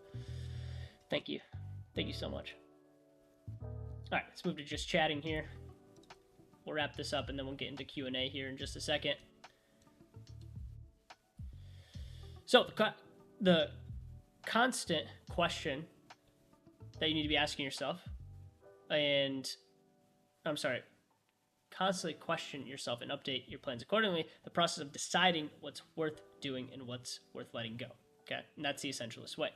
Thank you. Thank you so much. All right, let's move to just chatting here. We'll wrap this up and then we'll get into Q&A here in just a second. So the constant question that you need to be asking yourself, and constantly question yourself and update your plans accordingly, the process of deciding what's worth doing and what's worth letting go. Okay, and that's the essentialist way.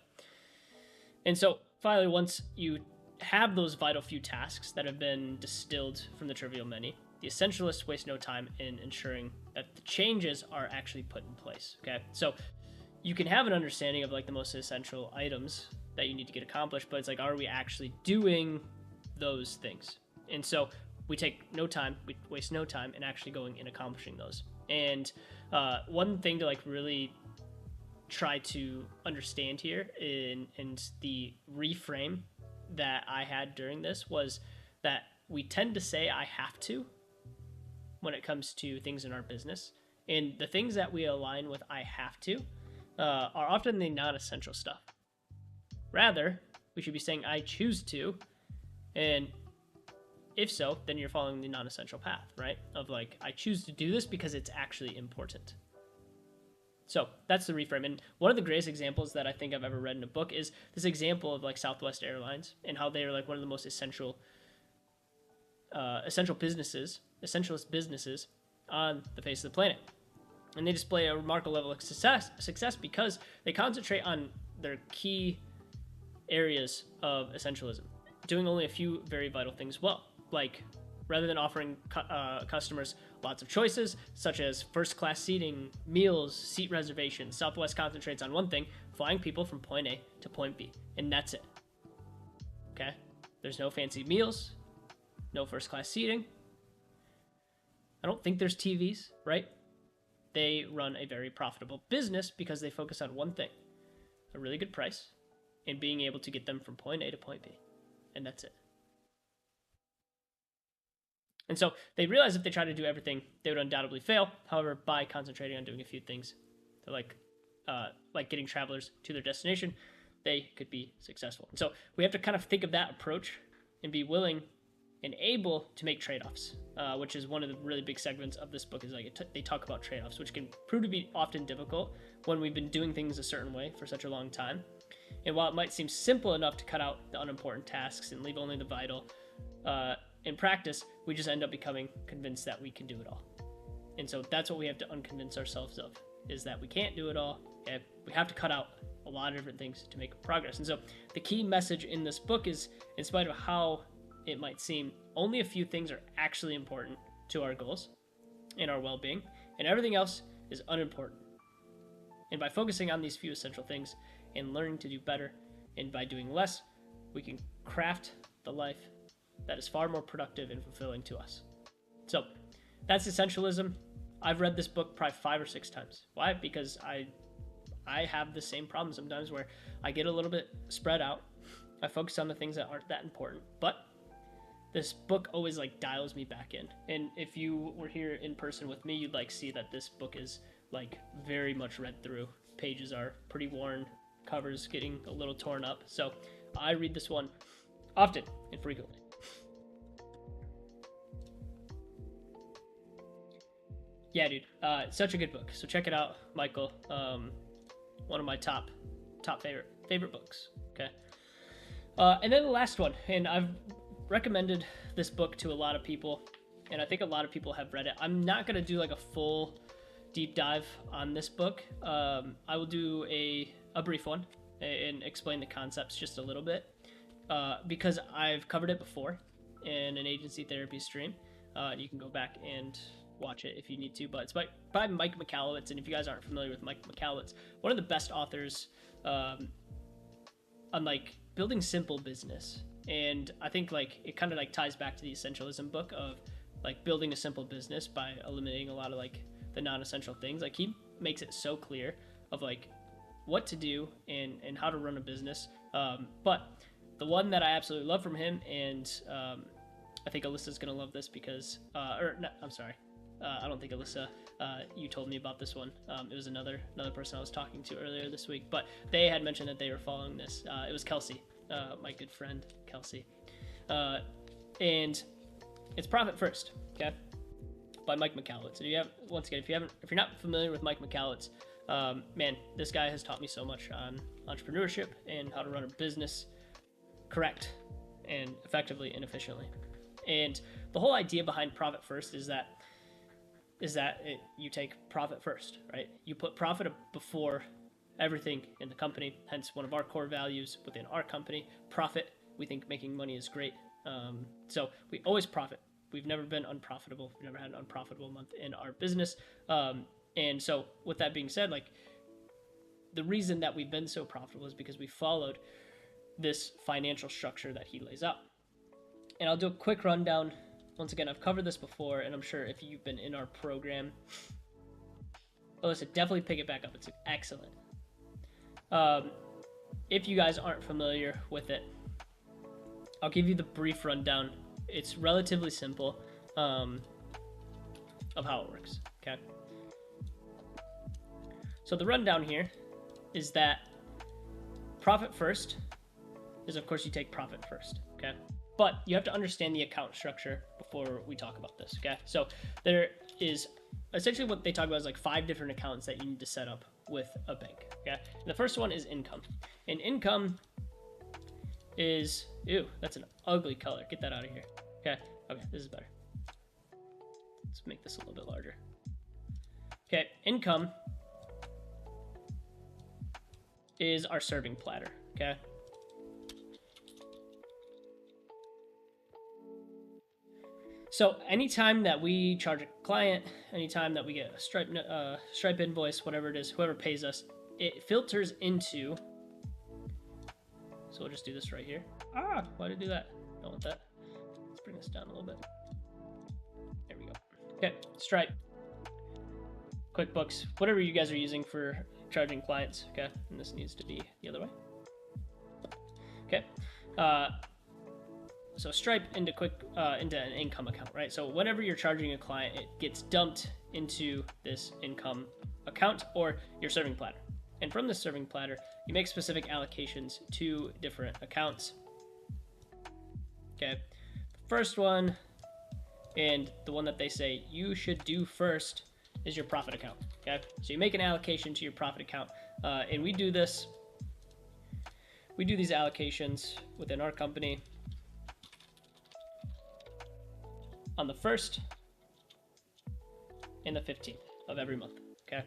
And so finally, once you have those vital few tasks that have been distilled from the trivial many, the essentialists waste no time in ensuring that the changes are actually put in place. Okay, so you can have an understanding of like the most essential items that you need to get accomplished, but it's like, are we actually doing those things? And so we waste no time in actually going and accomplishing those. And one thing to like really try to understand here and the reframe that I had during this was that we tend to say I have to when it comes to things in our business, and the things that we align with I have to are often the non-essential stuff. Rather, we should be saying I choose to, and if so, then you're following the non-essential path, right? Of like, I choose to do this because it's actually important. So that's the reframe. And one of the greatest examples that I think I've ever read in a book is this example of like Southwest Airlines and how they are like one of the most essentialist businesses on the face of the planet. And they display a remarkable level of success because they concentrate on their key areas of essentialism, doing only a few very vital things well. Like, rather than offering customers lots of choices, such as first-class seating, meals, seat reservations, Southwest concentrates on one thing, flying people from point A to point B, and that's it. Okay? There's no fancy meals, no first-class seating. I don't think there's TVs, right? They run a very profitable business because they focus on one thing, a really good price, and being able to get them from point A to point B, and that's it. And so they realize if they try to do everything, they would undoubtedly fail. However, by concentrating on doing a few things, like getting travelers to their destination, they could be successful. And so we have to kind of think of that approach and be willing and able to make trade-offs, which is one of the really big segments of this book. Is like they talk about trade-offs, which can prove to be often difficult when we've been doing things a certain way for such a long time. And while it might seem simple enough to cut out the unimportant tasks and leave only the vital, in practice, we just end up becoming convinced that we can do it all. And so that's what we have to unconvince ourselves of, is that we can't do it all. Okay? We have to cut out a lot of different things to make progress. And so the key message in this book is, in spite of how it might seem, only a few things are actually important to our goals and our well-being, and everything else is unimportant. And by focusing on these few essential things and learning to do better, and by doing less, we can craft the life that is far more productive and fulfilling to us. So that's essentialism. I've read this book probably 5 or 6 times. Why? Because I have the same problem sometimes where I get a little bit spread out I focus on the things that aren't that important. But this book always like dials me back in. And if you were here in person with me, you'd like see that this book is like very much read through. Pages are pretty worn, covers getting a little torn up. So I read this one often and frequently. Yeah, dude, it's such a good book. So check it out, Michael. One of my top favorite books. Okay, and then the last one, and I've recommended this book to a lot of people, and I think a lot of people have read it. I'm not gonna do like a full deep dive on this book. I will do a brief one and explain the concepts just a little bit, because I've covered it before in an agency therapy stream. You can go back and watch it if you need to, but it's by Mike Michalowicz, and if you guys aren't familiar with Mike Michalowicz, one of the best authors on like building simple business. And I think like it kind of like ties back to the essentialism book of like building a simple business by eliminating a lot of like the non-essential things. Like he makes it so clear of like what to do and how to run a business. But the one that I absolutely love from him, and I think Alyssa's gonna love this because or no, I'm sorry, I don't think Alyssa, you told me about this one. It was another person I was talking to earlier this week, but they had mentioned that they were following this. It was Kelsey, my good friend Kelsey, and it's Profit First, okay, by Mike Michalowicz. So you have, once again, if you're not familiar with Mike Michalowicz, man, this guy has taught me so much on entrepreneurship and how to run a business correct and effectively and efficiently. And the whole idea behind Profit First is that you take profit first, right? You put profit before everything in the company. Hence, one of our core values within our company, profit. We think making money is great, so we always profit. We've never been unprofitable. We've never had an unprofitable month in our business. And so, with that being said, like the reason that we've been so profitable is because we followed this financial structure that he lays out. And I'll do a quick rundown. Once again, I've covered this before, and I'm sure if you've been in our program, Alyssa, definitely pick it back up. It's excellent. If you guys aren't familiar with it, I'll give you the brief rundown. It's relatively simple of how it works, okay? So the rundown here is that profit first is, of course, you take profit first, okay? But you have to understand the account structure before we talk about this, okay? So there is essentially what they talk about is like 5 different accounts that you need to set up with a bank, okay? And the first one is income. And income is, ew, that's an ugly color. Get that out of here, okay? Okay, this is better. Let's make this a little bit larger. Okay, income is our serving platter, okay? So anytime that we charge a client, anytime that we get a Stripe invoice, whatever it is, whoever pays us, it filters into, so we'll just do this right here. Ah, why did I do that? Don't want that. Let's bring this down a little bit. There we go. Okay, Stripe, QuickBooks, whatever you guys are using for charging clients, okay? And this needs to be the other way. Okay. So Stripe into an income account, right? So whenever you're charging a client, it gets dumped into this income account or your serving platter. And from this serving platter, you make specific allocations to different accounts. Okay, first one, and the one that they say you should do first is your profit account. Okay, so you make an allocation to your profit account, and we do this. We do these allocations within our company on the 1st and the 15th of every month, okay?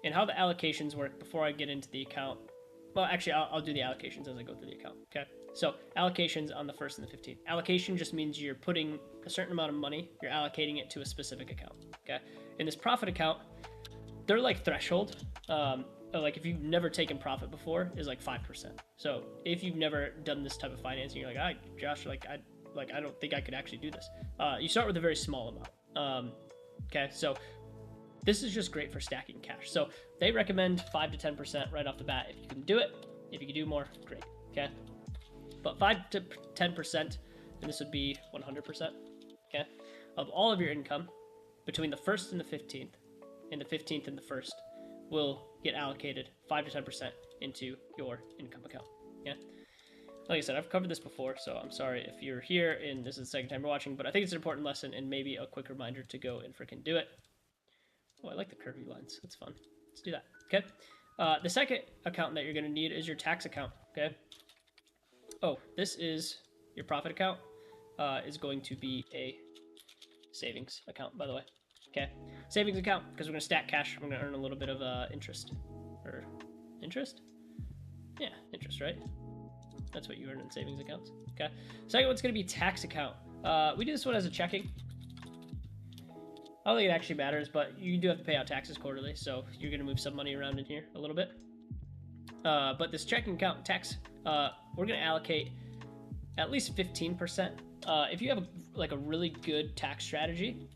And how the allocations work, before I get into the account, well, actually, I'll do the allocations as I go through the account, okay? So allocations on the 1st and the 15th. Allocation just means you're putting a certain amount of money, you're allocating it to a specific account, okay? In this profit account, they're like threshold. Like if you've never taken profit before, is like 5%. So if you've never done this type of financing, you're like, Josh, I don't think I could actually do this. You start with a very small amount. Okay, so this is just great for stacking cash. So they recommend 5 to 10% right off the bat. If you can do it, if you can do more, great. Okay, but 5 to 10%, and this would be 100%. Okay, of all of your income between the 1st and the 15th, and the 15th and the 1st, will get allocated 5 to 10% into your income account. Yeah. Like I said, I've covered this before, so I'm sorry if you're here and this is the second time you're watching, but I think it's an important lesson and maybe a quick reminder to go and freaking do it. Oh, I like the curvy lines. That's fun. Let's do that. Okay. The second account that you're going to need is your tax account. Okay. Oh, this is your profit account. Is going to be a savings account, by the way. Okay. Savings account, because we're going to stack cash. We're going to earn a little bit of interest. Or interest? Yeah, interest, right? That's what you earn in savings accounts. Okay. Second one's going to be tax account. We do this one as a checking. I don't think it actually matters, but you do have to pay out taxes quarterly, so you're going to move some money around in here a little bit. But this checking account tax, we're going to allocate at least 15%. If you have a really good tax strategy,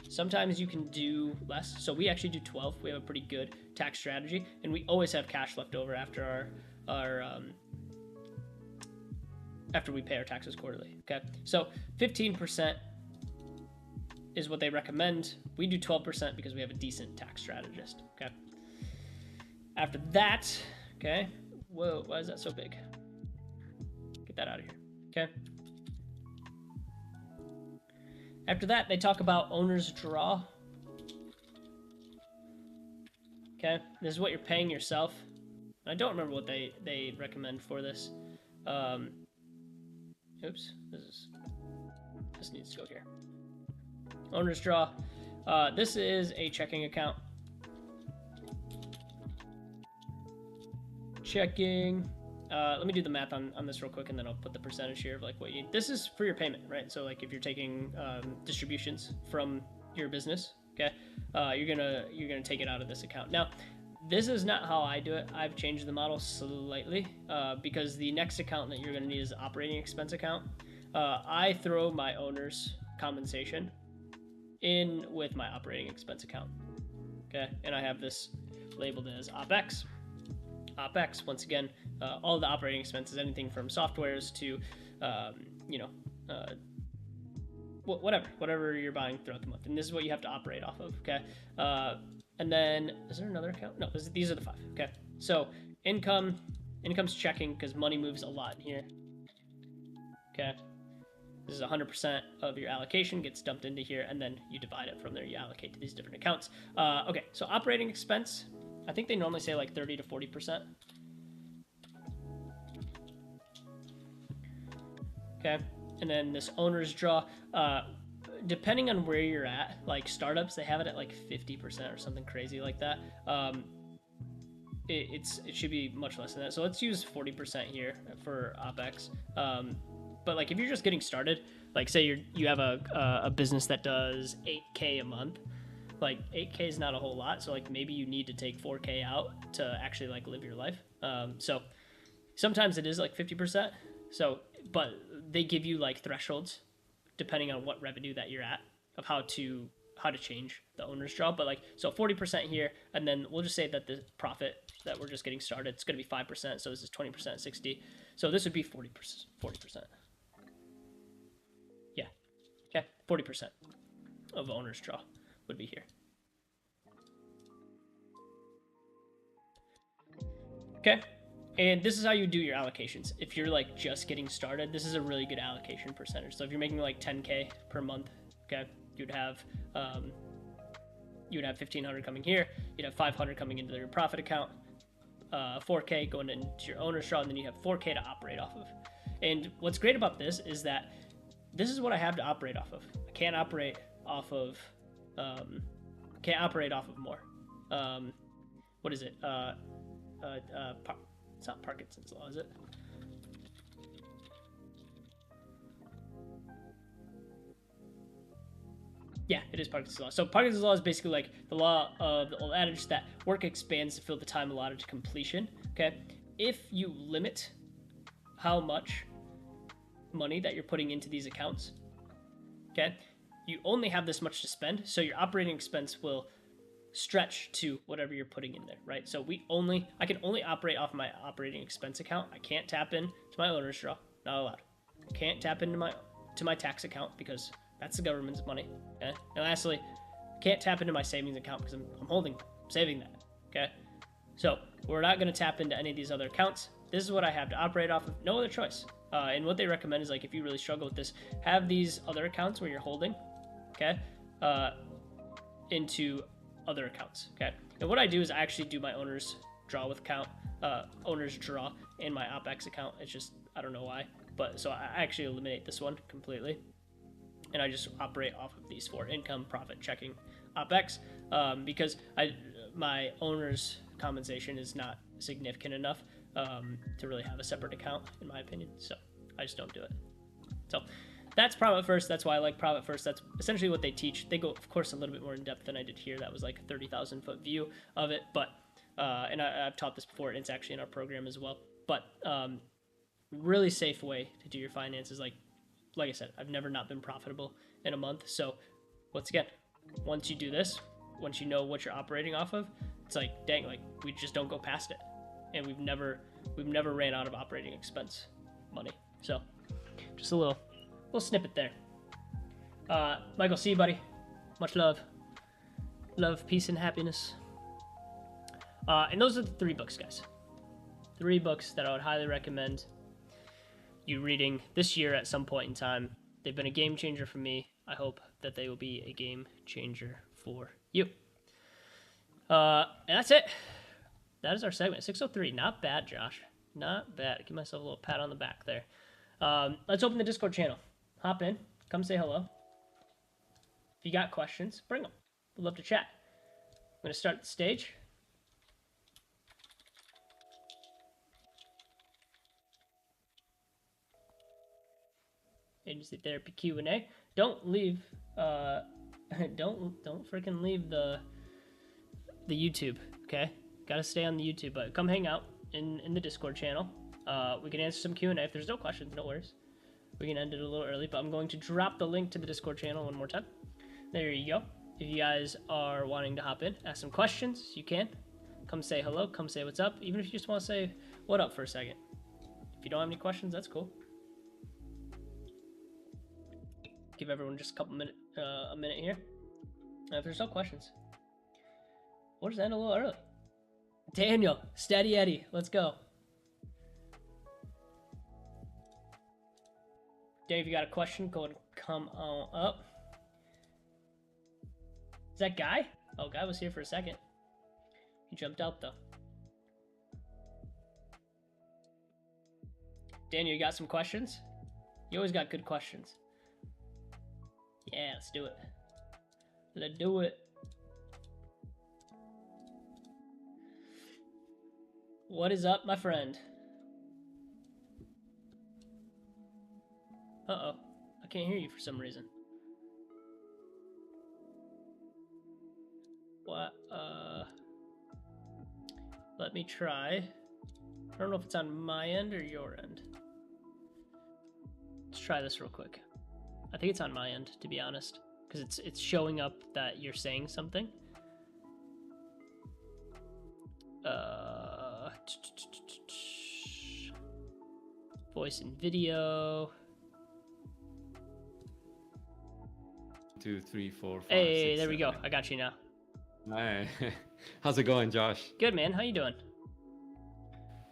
sometimes you can do less. So we actually do 12. We have a pretty good tax strategy, and we always have cash left over after after we pay our taxes quarterly. Okay, so 15% is what they recommend. We do 12% because we have a decent tax strategist. Okay. After that, okay. Whoa, why is that so big? Get that out of here. Okay. After that, they talk about owner's draw. Okay, this is what you're paying yourself. I don't remember what they recommend for this. Oops, this needs to go here. Owner's draw. This is a checking account. Checking. Let me do the math on this real quick, and then I'll put the percentage here of like what you need. This is for your payment, right? So like if you're taking distributions from your business, okay, you're gonna take it out of this account. Now, this is not how I do it. I've changed the model slightly because the next account that you're gonna need is the operating expense account. I throw my owner's compensation in with my operating expense account, okay, and I have this labeled as OpEx. OpEx, once again, all the operating expenses, anything from softwares to, whatever you're buying throughout the month. And this is what you have to operate off of, okay? And then, is there another account? No, these are the 5, okay? So, income's checking because money moves a lot in here, okay? This is 100% of your allocation gets dumped into here, and then you divide it from there. You allocate to these different accounts. Okay, so operating expense, I think they normally say like 30 to 40%. Okay, and then this owner's draw, depending on where you're at, like startups, they have it at like 50% or something crazy like that. It should be much less than that. So let's use 40% here for OpEx. But like if you're just getting started, like say you have a business that does 8K a month, like 8K is not a whole lot. So like maybe you need to take 4K out to actually like live your life. So sometimes it is like 50%. So, but they give you like thresholds depending on what revenue that you're at of how to change the owner's draw. But like, so 40% here, and then we'll just say that the profit that we're just getting started, it's going to be 5%. So this is 20%, 60. So this would be 40%. Yeah. Okay. 40% of owner's draw would be here. Okay. And this is how you do your allocations. If you're like just getting started, this is a really good allocation percentage. So if you're making like 10K per month, okay, you'd have 1,500 coming here. You'd have 500 coming into your profit account, 4K going into your owner's draw, and then you have 4K to operate off of. And what's great about this is that this is what I have to operate off of. I can't operate off of more. What is it? It's not Parkinson's law, is it? Yeah, it is Parkinson's law. So Parkinson's law is basically like the law of the old adage that work expands to fill the time allotted to completion. Okay, if you limit how much money that you're putting into these accounts, okay, you only have this much to spend. So your operating expense will stretch to whatever you're putting in there, right? So I can only operate off my operating expense account. I can't tap in to my owner's draw, not allowed. Can't tap into my tax account because that's the government's money. Okay. And lastly, can't tap into my savings account because I'm saving that. Okay. So we're not going to tap into any of these other accounts. This is what I have to operate off of. No other choice. And what they recommend is, like, if you really struggle with this, have these other accounts where you're holding, okay, into other accounts. Okay. And what I do is I actually do my owner's draw in my OpEx account. It's just, I don't know why, but so I actually eliminate this one completely. And I just operate off of these 4: income, profit, checking, OpEx, because my owner's compensation is not significant enough to really have a separate account, in my opinion. So I just don't do it. So that's Profit First. That's why I like Profit First. That's essentially what they teach. They go, of course, a little bit more in depth than I did here. That was like a 30,000 foot view of it, but and I've taught this before. And it's actually in our program as well. But really safe way to do your finances. Like I said, I've never not been profitable in a month. So once again, once you do this, once you know what you're operating off of, it's like, dang, like we just don't go past it. And we've never ran out of operating expense money. So just a little snippet there. Michael, see you, buddy. Much love. Love, peace, and happiness. And those are the 3 books, guys. 3 books that I would highly recommend you reading this year at some point in time. They've been a game changer for me. I hope that they will be a game changer for you. And that's it. That is our segment. 6:03. Not bad, Josh. Not bad. Give myself a little pat on the back there. Let's open the Discord channel. Hop in. Come say hello. If you got questions, bring them. We'd love to chat. I'm going to start the stage. Agency therapy Q&A. Don't leave. Don't freaking leave the YouTube. Okay. Got to stay on the YouTube, but come hang out in the Discord channel. We can answer some Q&A. If there's no questions, no worries. We can end it a little early, but I'm going to drop the link to the Discord channel one more time. There you go. If you guys are wanting to hop in, ask some questions, you can. Come say hello. Come say what's up. Even if you just want to say what up for a second. If you don't have any questions, that's cool. Give everyone just a minute here. If there's no questions, we'll just end a little early. Daniel, Steady Eddie, let's go. Dave, if you got a question, go ahead and come on up. Is that Guy? Oh, Guy was here for a second. He jumped out though. Daniel, you got some questions? You always got good questions. Yeah, let's do it. Let's do it. What is up, my friend? Uh-oh. I can't hear you for some reason. What? Let me try. I don't know if it's on my end or your end. Let's try this real quick. I think it's on my end, to be honest, because it's showing up that you're saying something. Voice and video. 2, 3, 4, 5. Hey, 6, there we 7. go. I got you now. Hi. How's it going, Josh? Good, man. How you doing?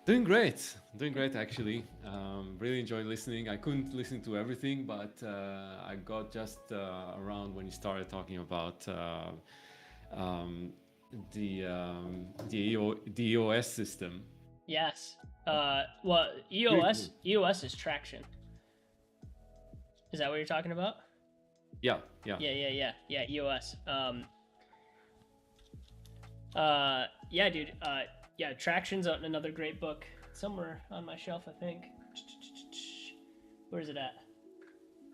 Doing great. Doing great, actually. Really enjoyed listening. I couldn't listen to everything, but I got just around when you started talking about the EOS system. Yes. Well, EOS is traction. Is that what you're talking about? Yeah. Yeah, EOS. Yeah, dude. Yeah, Traction's another great book. Somewhere on my shelf, I think. Where is it at?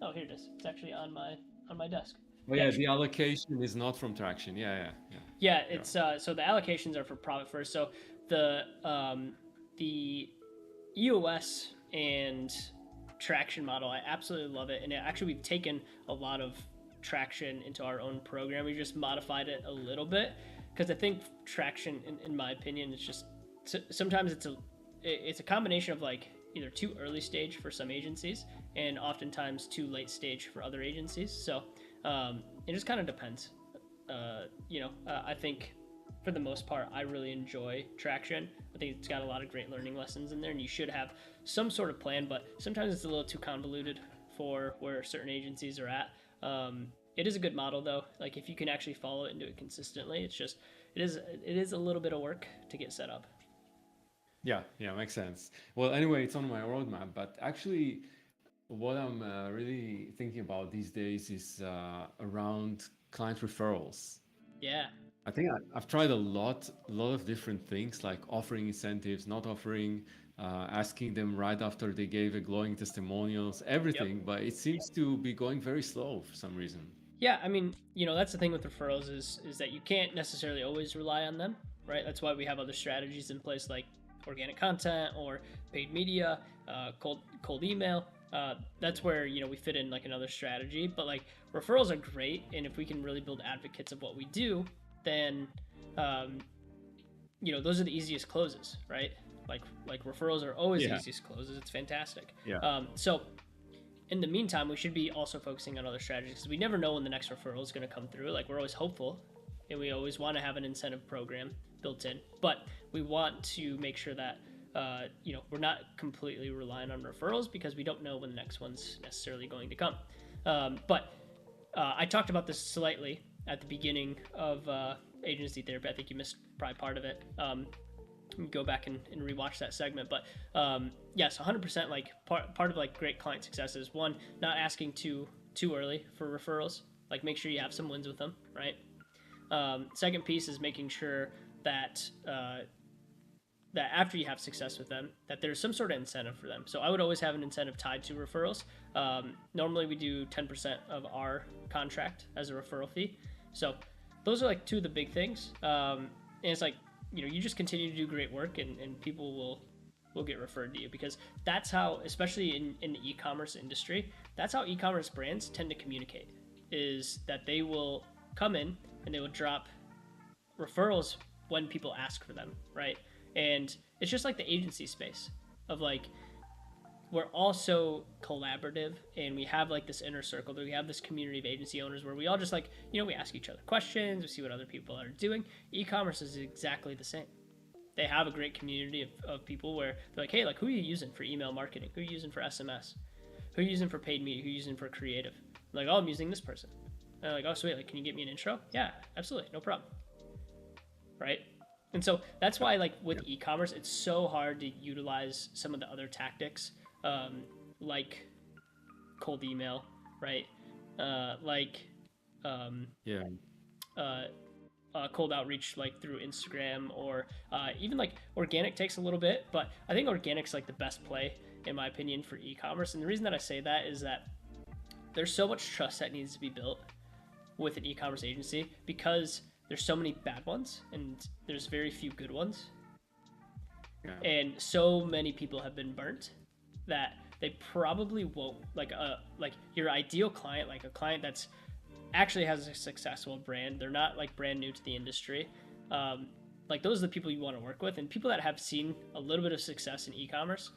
Oh, here it is. It's actually on my desk. Oh yeah, the allocation is not from Traction. Yeah. Yeah, it's so the allocations are for Profit First. So the EOS and Traction model, I absolutely love it. And actually, we've taken a lot of Traction into our own program. We just modified it a little bit because I think traction, in my opinion, is just sometimes it's a combination of like either too early stage for some agencies and oftentimes too late stage for other agencies. So it just kind of depends. I think for the most part, I really enjoy traction. I think it's got a lot of great learning lessons in there, and you should have some sort of plan, but sometimes it's a little too convoluted for where certain agencies are at. It is a good model though. Like if you can actually follow it and do it consistently, it is a little bit of work to get set up. Yeah, yeah, makes sense. Well, anyway, it's on my roadmap, but actually, what I'm really thinking about these days is around client referrals. Yeah. I think I've tried a lot of different things like offering incentives, not offering, asking them right after they gave a glowing testimonials, Yep. everything, but it seems to be going very slow for some reason. Yeah, I mean, that's the thing with referrals is that you can't necessarily always rely on them, right? That's why we have other strategies in place like organic content or paid media, cold email. That's where we fit in like another strategy. But like referrals are great, and if we can really build advocates of what we do, then um, those are the easiest closes, right? Like referrals are always the Yeah, easiest closes. It's fantastic. yeah, So in the meantime, we should be also focusing on other strategies because we never know when the next referral is going to come through. Like we're always hopeful, and we always want to have an incentive program built in, but we want to make sure that we're not completely reliant on referrals because we don't know when the next one's necessarily going to come. But I talked about this slightly at the beginning of agency therapy. I think you missed probably part of it. Go back and rewatch that segment, but yes, 100%. Like part of like great client success is one, not asking too early for referrals. Like make sure you have some wins with them, right? Second piece is making sure that that after you have success with them, that there's some sort of incentive for them. So I would always have an incentive tied to referrals. Normally we do 10% of our contract as a referral fee. So those are like two of the big things. And it's like, you just continue to do great work, and people will get referred to you, because that's how, especially in the e-commerce industry, that's how e-commerce brands tend to communicate, is that they will come in and they will drop referrals when people ask for them, right? And it's just like the agency space of like, we're all so collaborative, and we have like this inner circle, that we have this community of agency owners where we all just like, we ask each other questions, we see what other people are doing. E-commerce is exactly the same. They have a great community of people where they're like, hey, like, who are you using for email marketing? Who are you using for SMS? Who are you using for paid media? Who are you using for creative? I'm like, oh, I'm using this person. And I'm like, oh, sweet, like, can you get me an intro? Yeah, absolutely, no problem. Right? And so that's why, like, with e-commerce, it's so hard to utilize some of the other tactics, like cold email, right? Like yeah, cold outreach, like through Instagram, or even like organic takes a little bit, but I think organic's like the best play in my opinion for e-commerce. And the reason that I say that is that there's so much trust that needs to be built with an e-commerce agency, because there's so many bad ones and there's very few good ones, yeah, and so many people have been burnt that they probably won't, like your ideal client, like a client that's actually has a successful brand, they're not like brand new to the industry, like those are the people you want to work with. And people that have seen a little bit of success in e-commerce,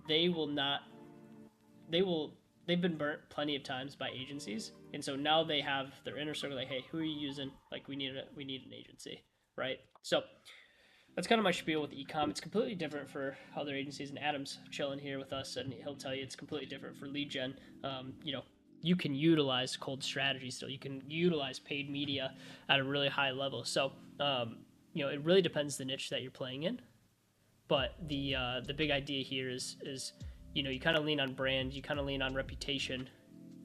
they will not they've been burnt plenty of times by agencies, and so now they have their inner circle, like, hey, who are you using? Like, we need an agency, right? So that's kind of my spiel with ecom. It's completely different for other agencies, and Adam's chilling here with us, and he'll tell you it's completely different for lead gen. You can utilize cold strategy still. You can utilize paid media at a really high level. So, it really depends the niche that you're playing in. But the big idea here is you kind of lean on brand, you kind of lean on reputation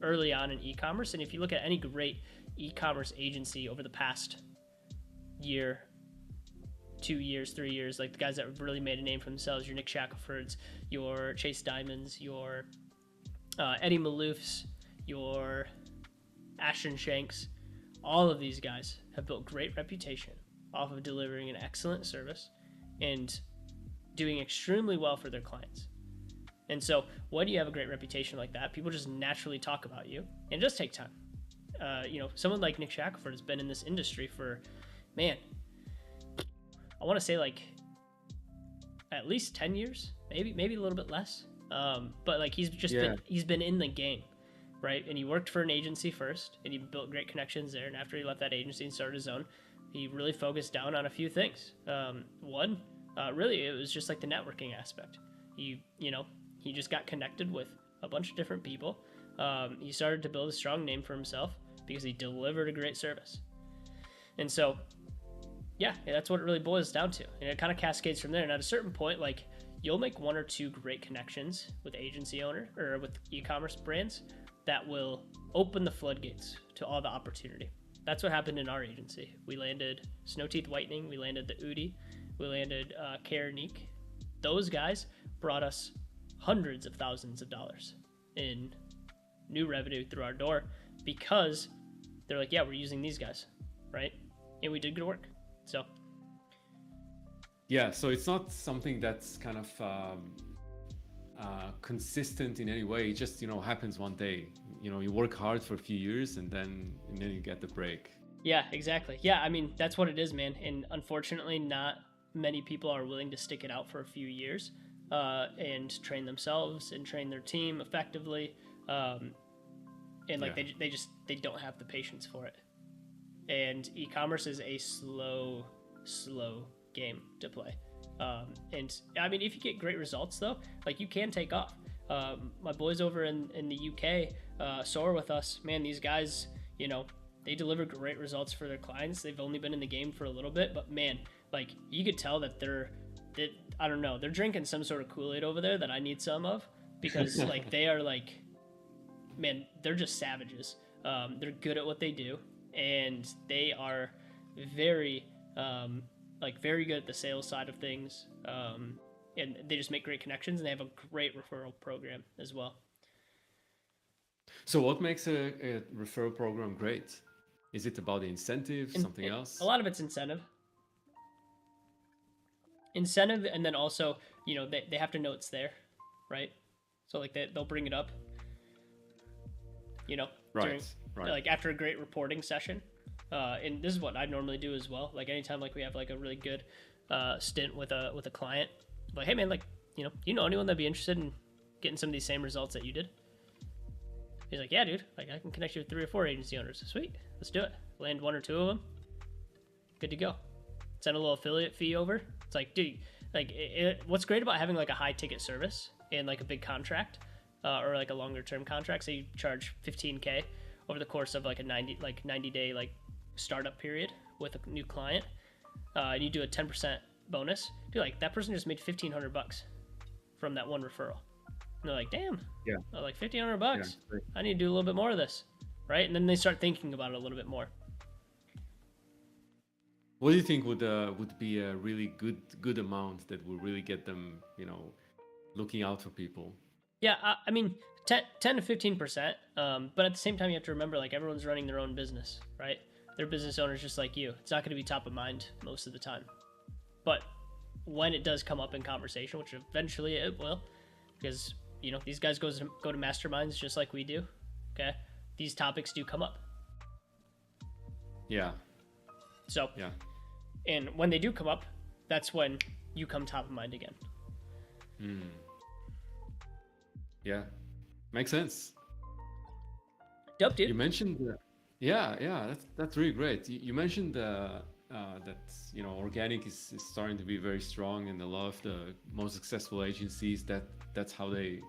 early on in e-commerce. And if you look at any great e-commerce agency over the past year, 2 years, 3 years, like the guys that have really made a name for themselves, your Nick Shacklefords, your Chase Diamonds, your Eddie Maloofs, your Ashton Shanks, all of these guys have built great reputation off of delivering an excellent service and doing extremely well for their clients. And so when you have a great reputation like that, people just naturally talk about you, and it does take time. Someone like Nick Shackelford has been in this industry for, man, I want to say like at least 10 years, maybe a little bit less. But like he's been in the game, right? And he worked for an agency first, and he built great connections there. And after he left that agency and started his own, he really focused down on a few things. One, really, it was just like the networking aspect. He just got connected with a bunch of different people. He started to build a strong name for himself because he delivered a great service. And so, yeah, that's what it really boils down to. And it kind of cascades from there. And at a certain point, like, you'll make one or two great connections with agency owner or with e-commerce brands that will open the floodgates to all the opportunity. That's what happened in our agency. We landed Snow Teeth Whitening, we landed the Udi, we landed Keranique. Those guys brought us hundreds of thousands of dollars in new revenue through our door because they're like, yeah, we're using these guys, right? And we did good work. So yeah, so it's not something that's kind of consistent in any way. It just, happens one day. You work hard for a few years and then you get the break. Yeah, exactly. Yeah, I mean, that's what it is, man. And unfortunately, not many people are willing to stick it out for a few years and train themselves and train their team effectively. And like they don't have the patience for it. And e-commerce is a slow game to play. And I mean, if you get great results though, like you can take off. My boys over in the UK soar with us, man. These guys, they deliver great results for their clients. They've only been in the game for a little bit, but man, like you could tell that they're drinking some sort of Kool-Aid over there that I need some of, because like they are like, man, they're just savages. They're good at what they do, and they are very very good at the sales side of things. And they just make great connections, and they have a great referral program as well. So what makes a referral program great? Is it about the incentive, something else? A lot of it's incentive, and then also, they have to know it's there, right? So like they'll bring it up, right. Like after a great reporting session. And this is what I normally do as well. Like anytime like we have like a really good stint with a client, like, hey man, like, you know anyone that'd be interested in getting some of these same results that you did? He's like, yeah, dude, like I can connect you with 3 or 4 agency owners. Sweet, let's do it. Land 1 or 2 of them. Good to go. Send a little affiliate fee over. It's like, dude, like what's great about having like a high ticket service and like a big contract or like a longer term contract, so you charge $15K over the course of like a 90 day like startup period with a new client, and you do a 10% bonus, dude, like that person just made $1,500 from that one referral. And they're like, damn, yeah, like $1,500. Yeah, I need to do a little bit more of this, right? And then they start thinking about it a little bit more. What do you think would be a really good amount that will really get them, looking out for people? Yeah, I mean, 10 to 15%. But at the same time, you have to remember, like, everyone's running their own business, right? They're business owners just like you. It's not going to be top of mind most of the time. But when it does come up in conversation, which eventually it will, because, these guys go to masterminds just like we do, okay? These topics do come up. Yeah. So, yeah. And when they do come up, that's when you come top of mind again. Yeah. Makes sense. Dope, dude. You mentioned, that's really great. You mentioned that organic is starting to be very strong, and a lot of the most successful agencies that's how they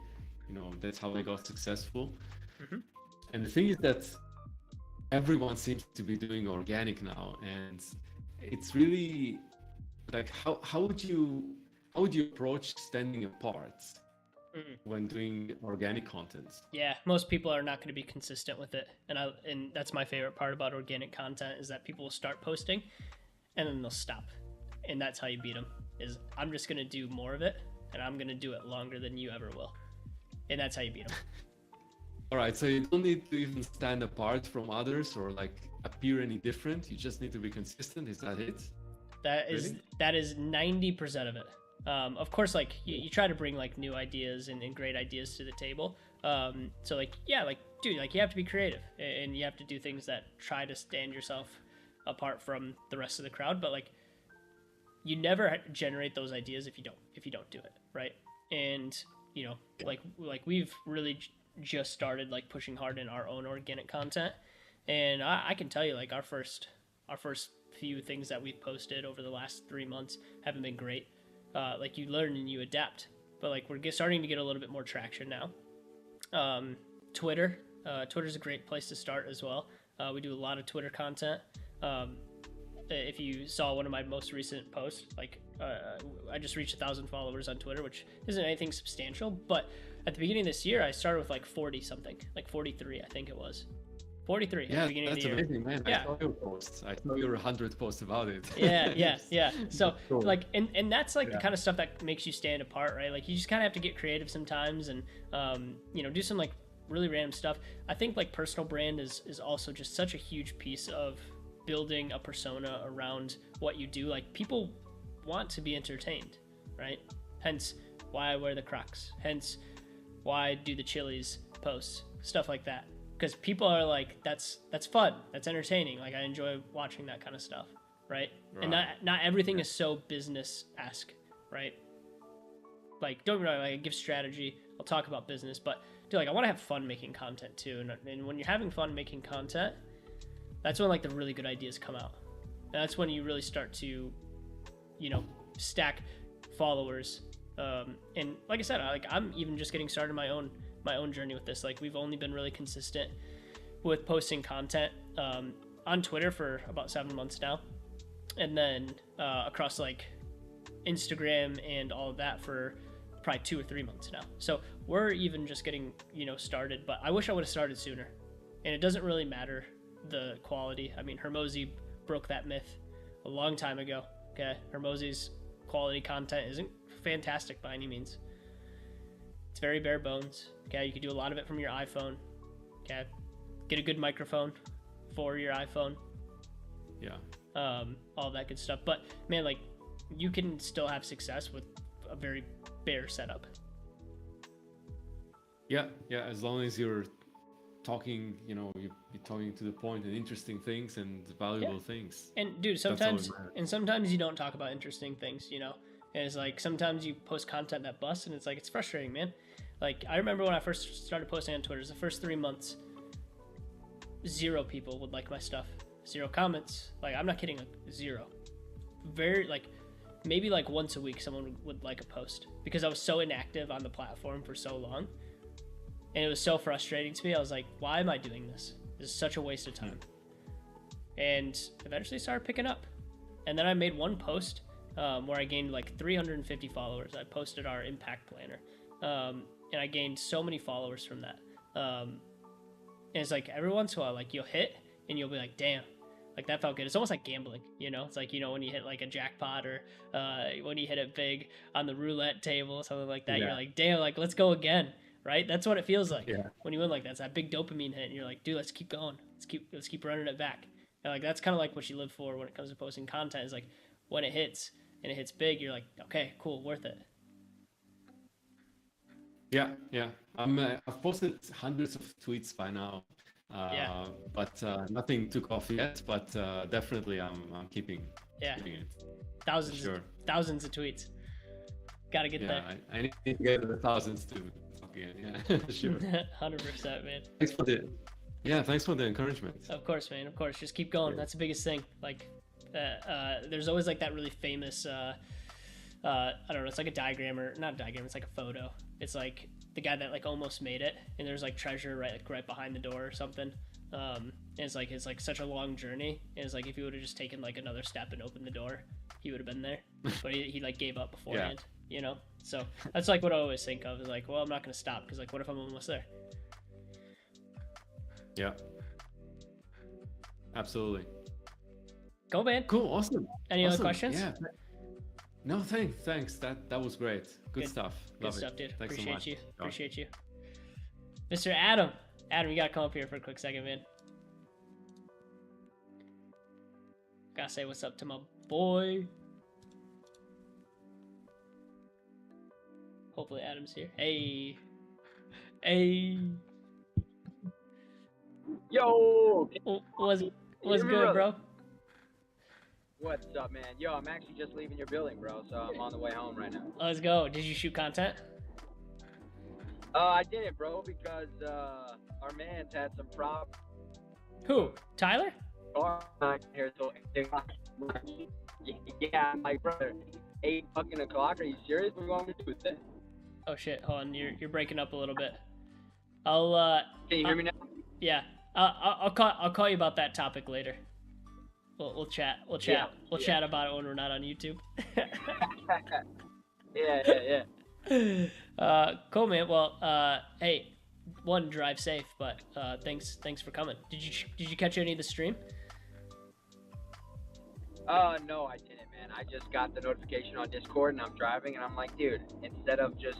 got successful. Mm-hmm. And the thing is that everyone seems to be doing organic now, and it's really like how would you approach standing apart when doing organic content? Yeah, most people are not going to be consistent with it, and that's my favorite part about organic content, is that people will start posting and then they'll stop, and that's how you beat them. Is I'm just going to do more of it, and I'm going to do it longer than you ever will, and that's how you beat them. All right, so you don't need to even stand apart from others or like appear any different. You just need to be consistent. Is that it? That is 90% of it. Of course, like you try to bring like new ideas and great ideas to the table. So like, yeah, like, dude, like you have to be creative and you have to do things that try to stand yourself apart from the rest of the crowd. But like, you never generate those ideas if you don't do it, right? And like we've really just started like pushing hard in our own organic content, and I can tell you like our first few things that we've posted over the last 3 months haven't been great. Like you learn and you adapt, but like we're starting to get a little bit more traction now. Twitter, Twitter's a great place to start as well. We do a lot of Twitter content. If you saw one of my most recent posts, like I just reached 1,000 followers on Twitter, which isn't anything substantial, but at the beginning of this year I started with like 40 something, like 43 I think it was. 43 at the beginning of the year. That's amazing, man. Yeah. I saw your posts. I saw your 100 posts about it. Yeah. So Cool. like, and that's like the kind of stuff that makes you stand apart, right? Like you just kind of have to get creative sometimes, and do some like really random stuff. I think like personal brand is also just such a huge piece of building a persona around what you do. Like people want to be entertained, right? Hence why I wear the Crocs. Hence why I do the Chili's posts, stuff like that. Because people are like, that's fun, that's entertaining. Like I enjoy watching that kind of stuff, right? And not everything is so business-esque, right? Like don't get me wrong, like I give strategy, I'll talk about business, but dude, like I want to have fun making content too. And when you're having fun making content, that's when like the really good ideas come out. And that's when you really start to, stack followers. And like I said, I'm even just getting started my own journey with this. Like we've only been really consistent with posting content on Twitter for about 7 months now, and then across like Instagram and all of that for probably 2 or 3 months now. So we're even just getting started, but I wish I would have started sooner. And it doesn't really matter the quality. I mean, Hermosi broke that myth a long time ago. Okay, Hermosi's quality content isn't fantastic by any means. It's very bare bones. Okay, you can do a lot of it from your iPhone. Okay, get a good microphone for your iPhone. Yeah. All that good stuff. But man, like you can still have success with a very bare setup. Yeah, as long as you're talking, you're talking to the point and interesting things and valuable things. And dude, sometimes you don't talk about interesting things, And it's like sometimes you post content that busts, and it's like it's frustrating, man. Like I remember when I first started posting on Twitter, the first 3 months, 0 people would like my stuff, 0 comments. Like I'm not kidding, like 0. Very like maybe like once a week someone would like a post, because I was so inactive on the platform for so long. And it was so frustrating to me. I was like, why am I doing this? This is such a waste of time. And eventually started picking up. And then I made one post where I gained like 350 followers. I posted our impact planner. And I gained so many followers from that. And it's like every once in a while, like you'll hit and you'll be like, damn, like that felt good. It's almost like gambling, It's like, when you hit like a jackpot, or when you hit it big on the roulette table, something like that. Yeah. You're like, damn, like let's go again. Right? That's what it feels like when you win like that. It's that big dopamine hit, and you're like, dude, let's keep going. Let's keep running it back. And like that's kind of like what you live for when it comes to posting content. Is like when it hits and it hits big, you're like, okay, cool, worth it. Yeah. I've posted hundreds of tweets by now. But nothing took off yet. But definitely, I'm keeping it. Thousands of tweets. Gotta get there. I need to get to the thousands too. Yeah, sure. 100%, man. Thanks for the encouragement. Of course, man. Of course, just keep going. That's the biggest thing. Like, there's always like that really famous. I don't know. It's like a diagram, or not a diagram. It's like a photo. It's like the guy that like almost made it, and there's like treasure right behind the door or something. And it's like such a long journey. And it's like if he would have just taken like another step and opened the door, he would have been there. But he like gave up beforehand. So that's like what I always think of, is like, well, I'm not gonna stop, because like what if I'm almost there? Yeah, absolutely. Cool, man. Cool, awesome. Any other questions? Yeah. No, thanks. That was great. Good stuff. Good stuff, dude. Thanks Appreciate so much. you. Appreciate you. Mr. Adam, you gotta come up here for a quick second, man. Gotta say what's up to my boy. Hopefully Adam's here. Hey. Yo. What's good, bro? What's up, man? Yo, I'm actually just leaving your building, bro, so I'm on the way home right now. Let's go. Did you shoot content? I did it, bro, because our man's had some problems. Who? Tyler? Here, so yeah, my brother. 8 fucking o'clock. Are you serious? What do you want me to do with this? Oh shit! Hold on, you're breaking up a little bit. I'll Can you hear me now? Yeah. I'll call you about that topic later. We'll chat. We'll chat about it when we're not on YouTube. Yeah. Cool, man. Well, hey, one, drive safe, but thanks for coming. Did you catch any of the stream? No, I didn't, man. I just got the notification on Discord, and I'm driving, and I'm like, dude, instead of just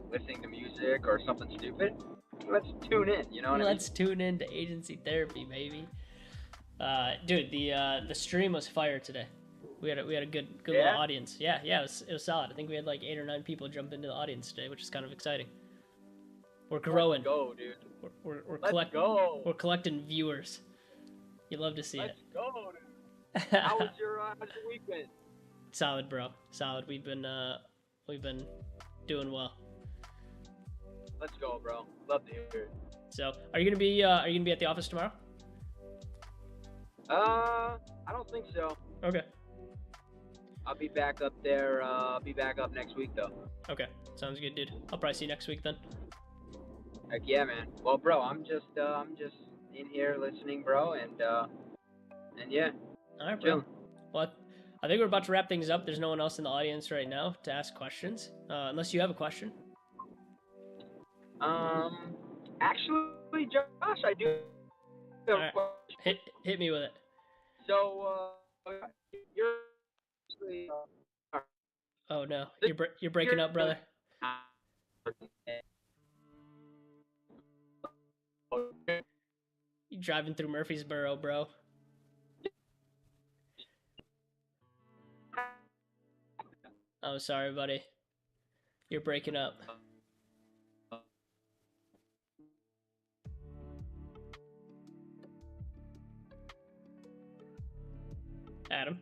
listening to music or something stupid, let's tune in. You know what I mean? Let's tune in to agency therapy, baby. Dude, the stream was fire today. We had a good little audience. Yeah, it was solid. I think we had like 8 or 9 people jump into the audience today, which is kind of exciting. We're growing. Let's go, dude. We're collecting viewers. You love to see Let's it. Go, dude. How was your weekend? Solid, bro. Solid. We've been doing well. Let's go, bro. Love to hear it. So, are you gonna be at the office tomorrow? I don't think so. Okay. I'll be back up there. I'll be back up next week, though. Okay. Sounds good, dude. I'll probably see you next week then. Heck yeah, man. Well, bro, I'm just in here listening, bro, and yeah. All right, bro. Well, I think we're about to wrap things up. There's no one else in the audience right now to ask questions, unless you have a question. Actually, Josh, I do have a question. Hit me with it. So, you're. Oh no, you're breaking up, brother. You driving through Murfreesboro, bro? I'm sorry, buddy. You're breaking up. Adam?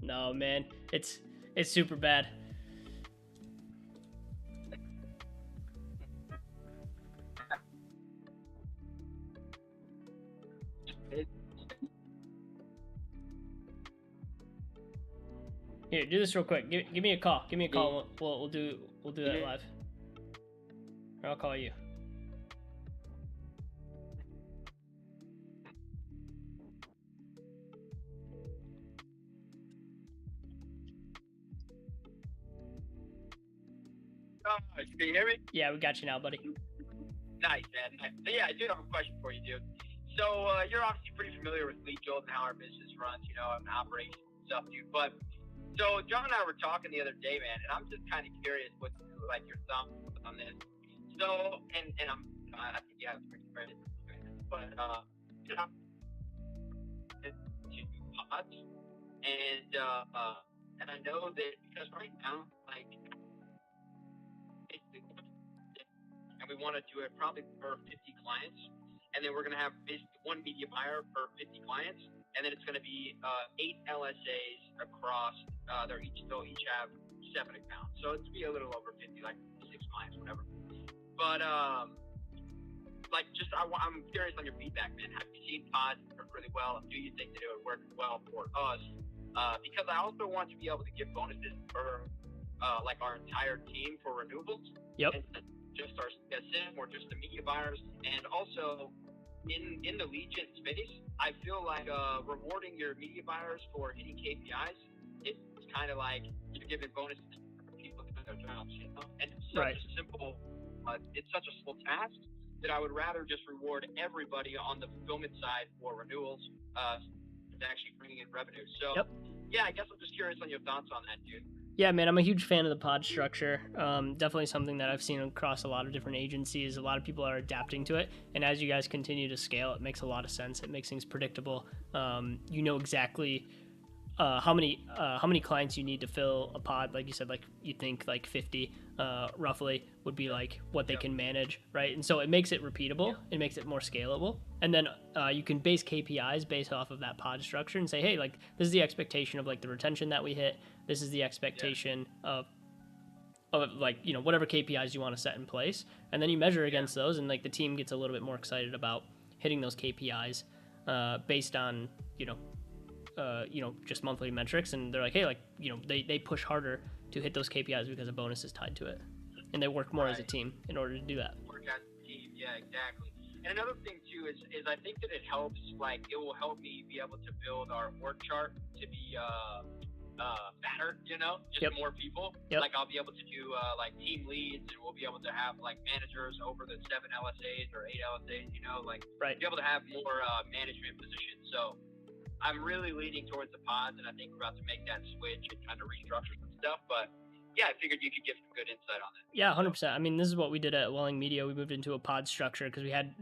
No, man. It's super bad. Here, do this real quick. Give me a call. Give me a call. We'll do that live. Or I'll call you. Can you hear me? Yeah, we got you now, buddy. Nice, man. Nice. So, yeah, I do have a question for you, dude. So you're obviously pretty familiar with Lead Jolt and how our business runs, and operations and stuff, dude. But so John and I were talking the other day, man, and I'm just kind of curious what like your thoughts on this. So and I think you have pretty credit, but pods, and I know that because right now, like. And we want to do it probably for 50 clients, and then we're going to have basically one media buyer per 50 clients, and then it's going to be 8 LSAs across. They'll each have 7 accounts, so it's be a little over 50, like 6 clients, whatever. But like, just I'm curious on your feedback, man. Have you seen pods work really well? Do you think that it would work well for us? Because I also want to be able to give bonuses for like our entire team for renewables. Yep. And just our SIM or just the media buyers, and also in the lead gen space, I feel like rewarding your media buyers for hitting KPIs, it's kind of like you're giving bonuses for people doing their jobs, And it's such a simple, it's such a simple task that I would rather just reward everybody on the fulfillment side for renewals, to actually bringing in revenue. So yeah, I guess I'm just curious on your thoughts on that, dude. Yeah, man, I'm a huge fan of the pod structure. Definitely something that I've seen across a lot of different agencies. A lot of people are adapting to it. And as you guys continue to scale, it makes a lot of sense. It makes things predictable. You know exactly how many clients you need to fill a pod. Like you said, like you think like 50 roughly would be like what they can manage, right? And so it makes it repeatable. It makes it more scalable. And then you can base KPIs based off of that pod structure and say, hey, like this is the expectation of like the retention that we hit. This is the expectation of like, you know, whatever KPIs you want to set in place. And then you measure against those, and like the team gets a little bit more excited about hitting those KPIs based on, you know, just monthly metrics. And they're like, hey, like, you know, they push harder to hit those KPIs because a bonus is tied to it. And they work more as a team in order to do that. Work as a team, yeah, exactly. And another thing too is I think that it helps, like it will help me be able to build our org chart to be fatter, you know, just more people. Like I'll be able to do like team leads, and we'll be able to have like managers over the 7 LSAs or 8 LSAs, you know, like be able to have more management positions. So I'm really leaning towards the pods, and I think we're about to make that switch and kind of restructure some stuff. But yeah, I figured you could give some good insight on that. Yeah, 100%. I mean, this is what we did at Welling Media. We moved into a pod structure because we had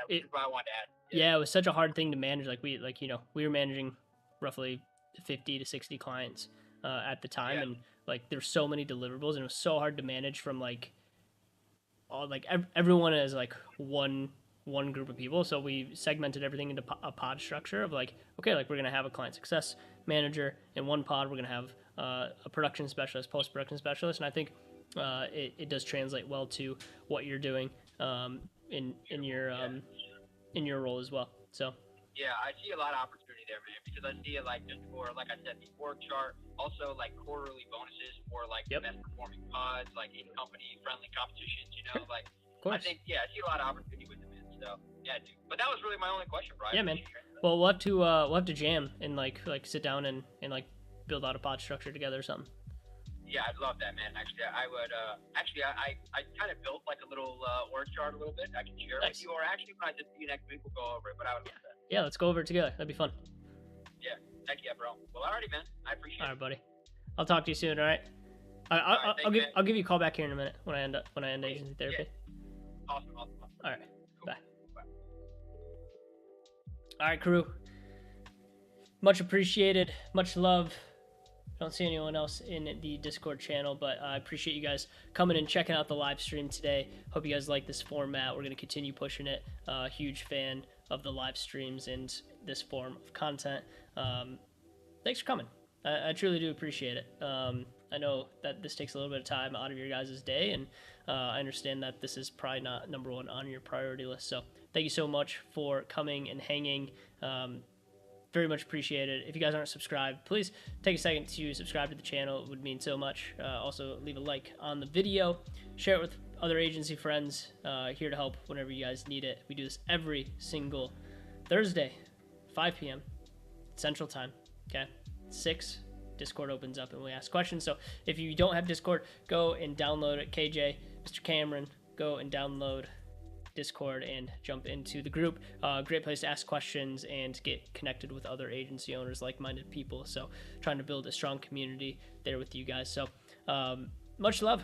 which is what I wanted to add. Yeah, it was such a hard thing to manage. Like we were managing roughly 50 to 60 clients at the time, and like there's so many deliverables, and it was so hard to manage from like all like everyone is like one group of people. So we segmented everything into a pod structure of like, okay, like we're gonna have a client success manager in one pod. We're gonna have a production specialist, post production specialist, and I think it does translate well to what you're doing in your role as well. So yeah, I see a lot of opportunity there, man, because I see it like just for, like I said, the org chart, also like quarterly bonuses for like the best performing pods, like in company friendly competitions, you know, like I think I see a lot of opportunity with them. So yeah, dude. But that was really my only question, Brian. Yeah, man. Well, we'll have to jam and like sit down and like build out a pod structure together or something. Yeah, I'd love that, man. Actually, I would. I kind of built like a little org chart a little bit. I can share it with you, or actually, when I just see you next week, we'll go over it. But I would love that. Yeah, let's go over it together. That'd be fun. Yeah, heck yeah, bro. Well, alrighty, man. I appreciate it. All right, buddy. I'll talk to you soon. All right. I'll give you a call back here in a minute when I end agency therapy. Yeah. Awesome. All right. Cool. Bye. All right, crew. Much appreciated. Much love. Don't see anyone else in the Discord channel, but I appreciate you guys coming and checking out the live stream today. Hope you guys like this format. We're going to continue pushing it. Huge fan of the live streams and this form of content. Thanks for coming. I truly do appreciate it. I know that this takes a little bit of time out of your guys' day, and I understand that this is probably not number one on your priority list. So thank you so much for coming and hanging. Very much appreciated. If you guys aren't subscribed, please take a second to subscribe to the channel. It would mean so much. Also, leave a like on the video. Share it with other agency friends. Here to help whenever you guys need it. We do this every single Thursday, 5 p.m. Central Time. Okay, 6. Discord opens up and we ask questions. So if you don't have Discord, go and download it. KJ, Mr. Cameron, go and download Discord and jump into the group. Great place to ask questions and get connected with other agency owners, like-minded people. So trying to build a strong community there with you guys. So much love.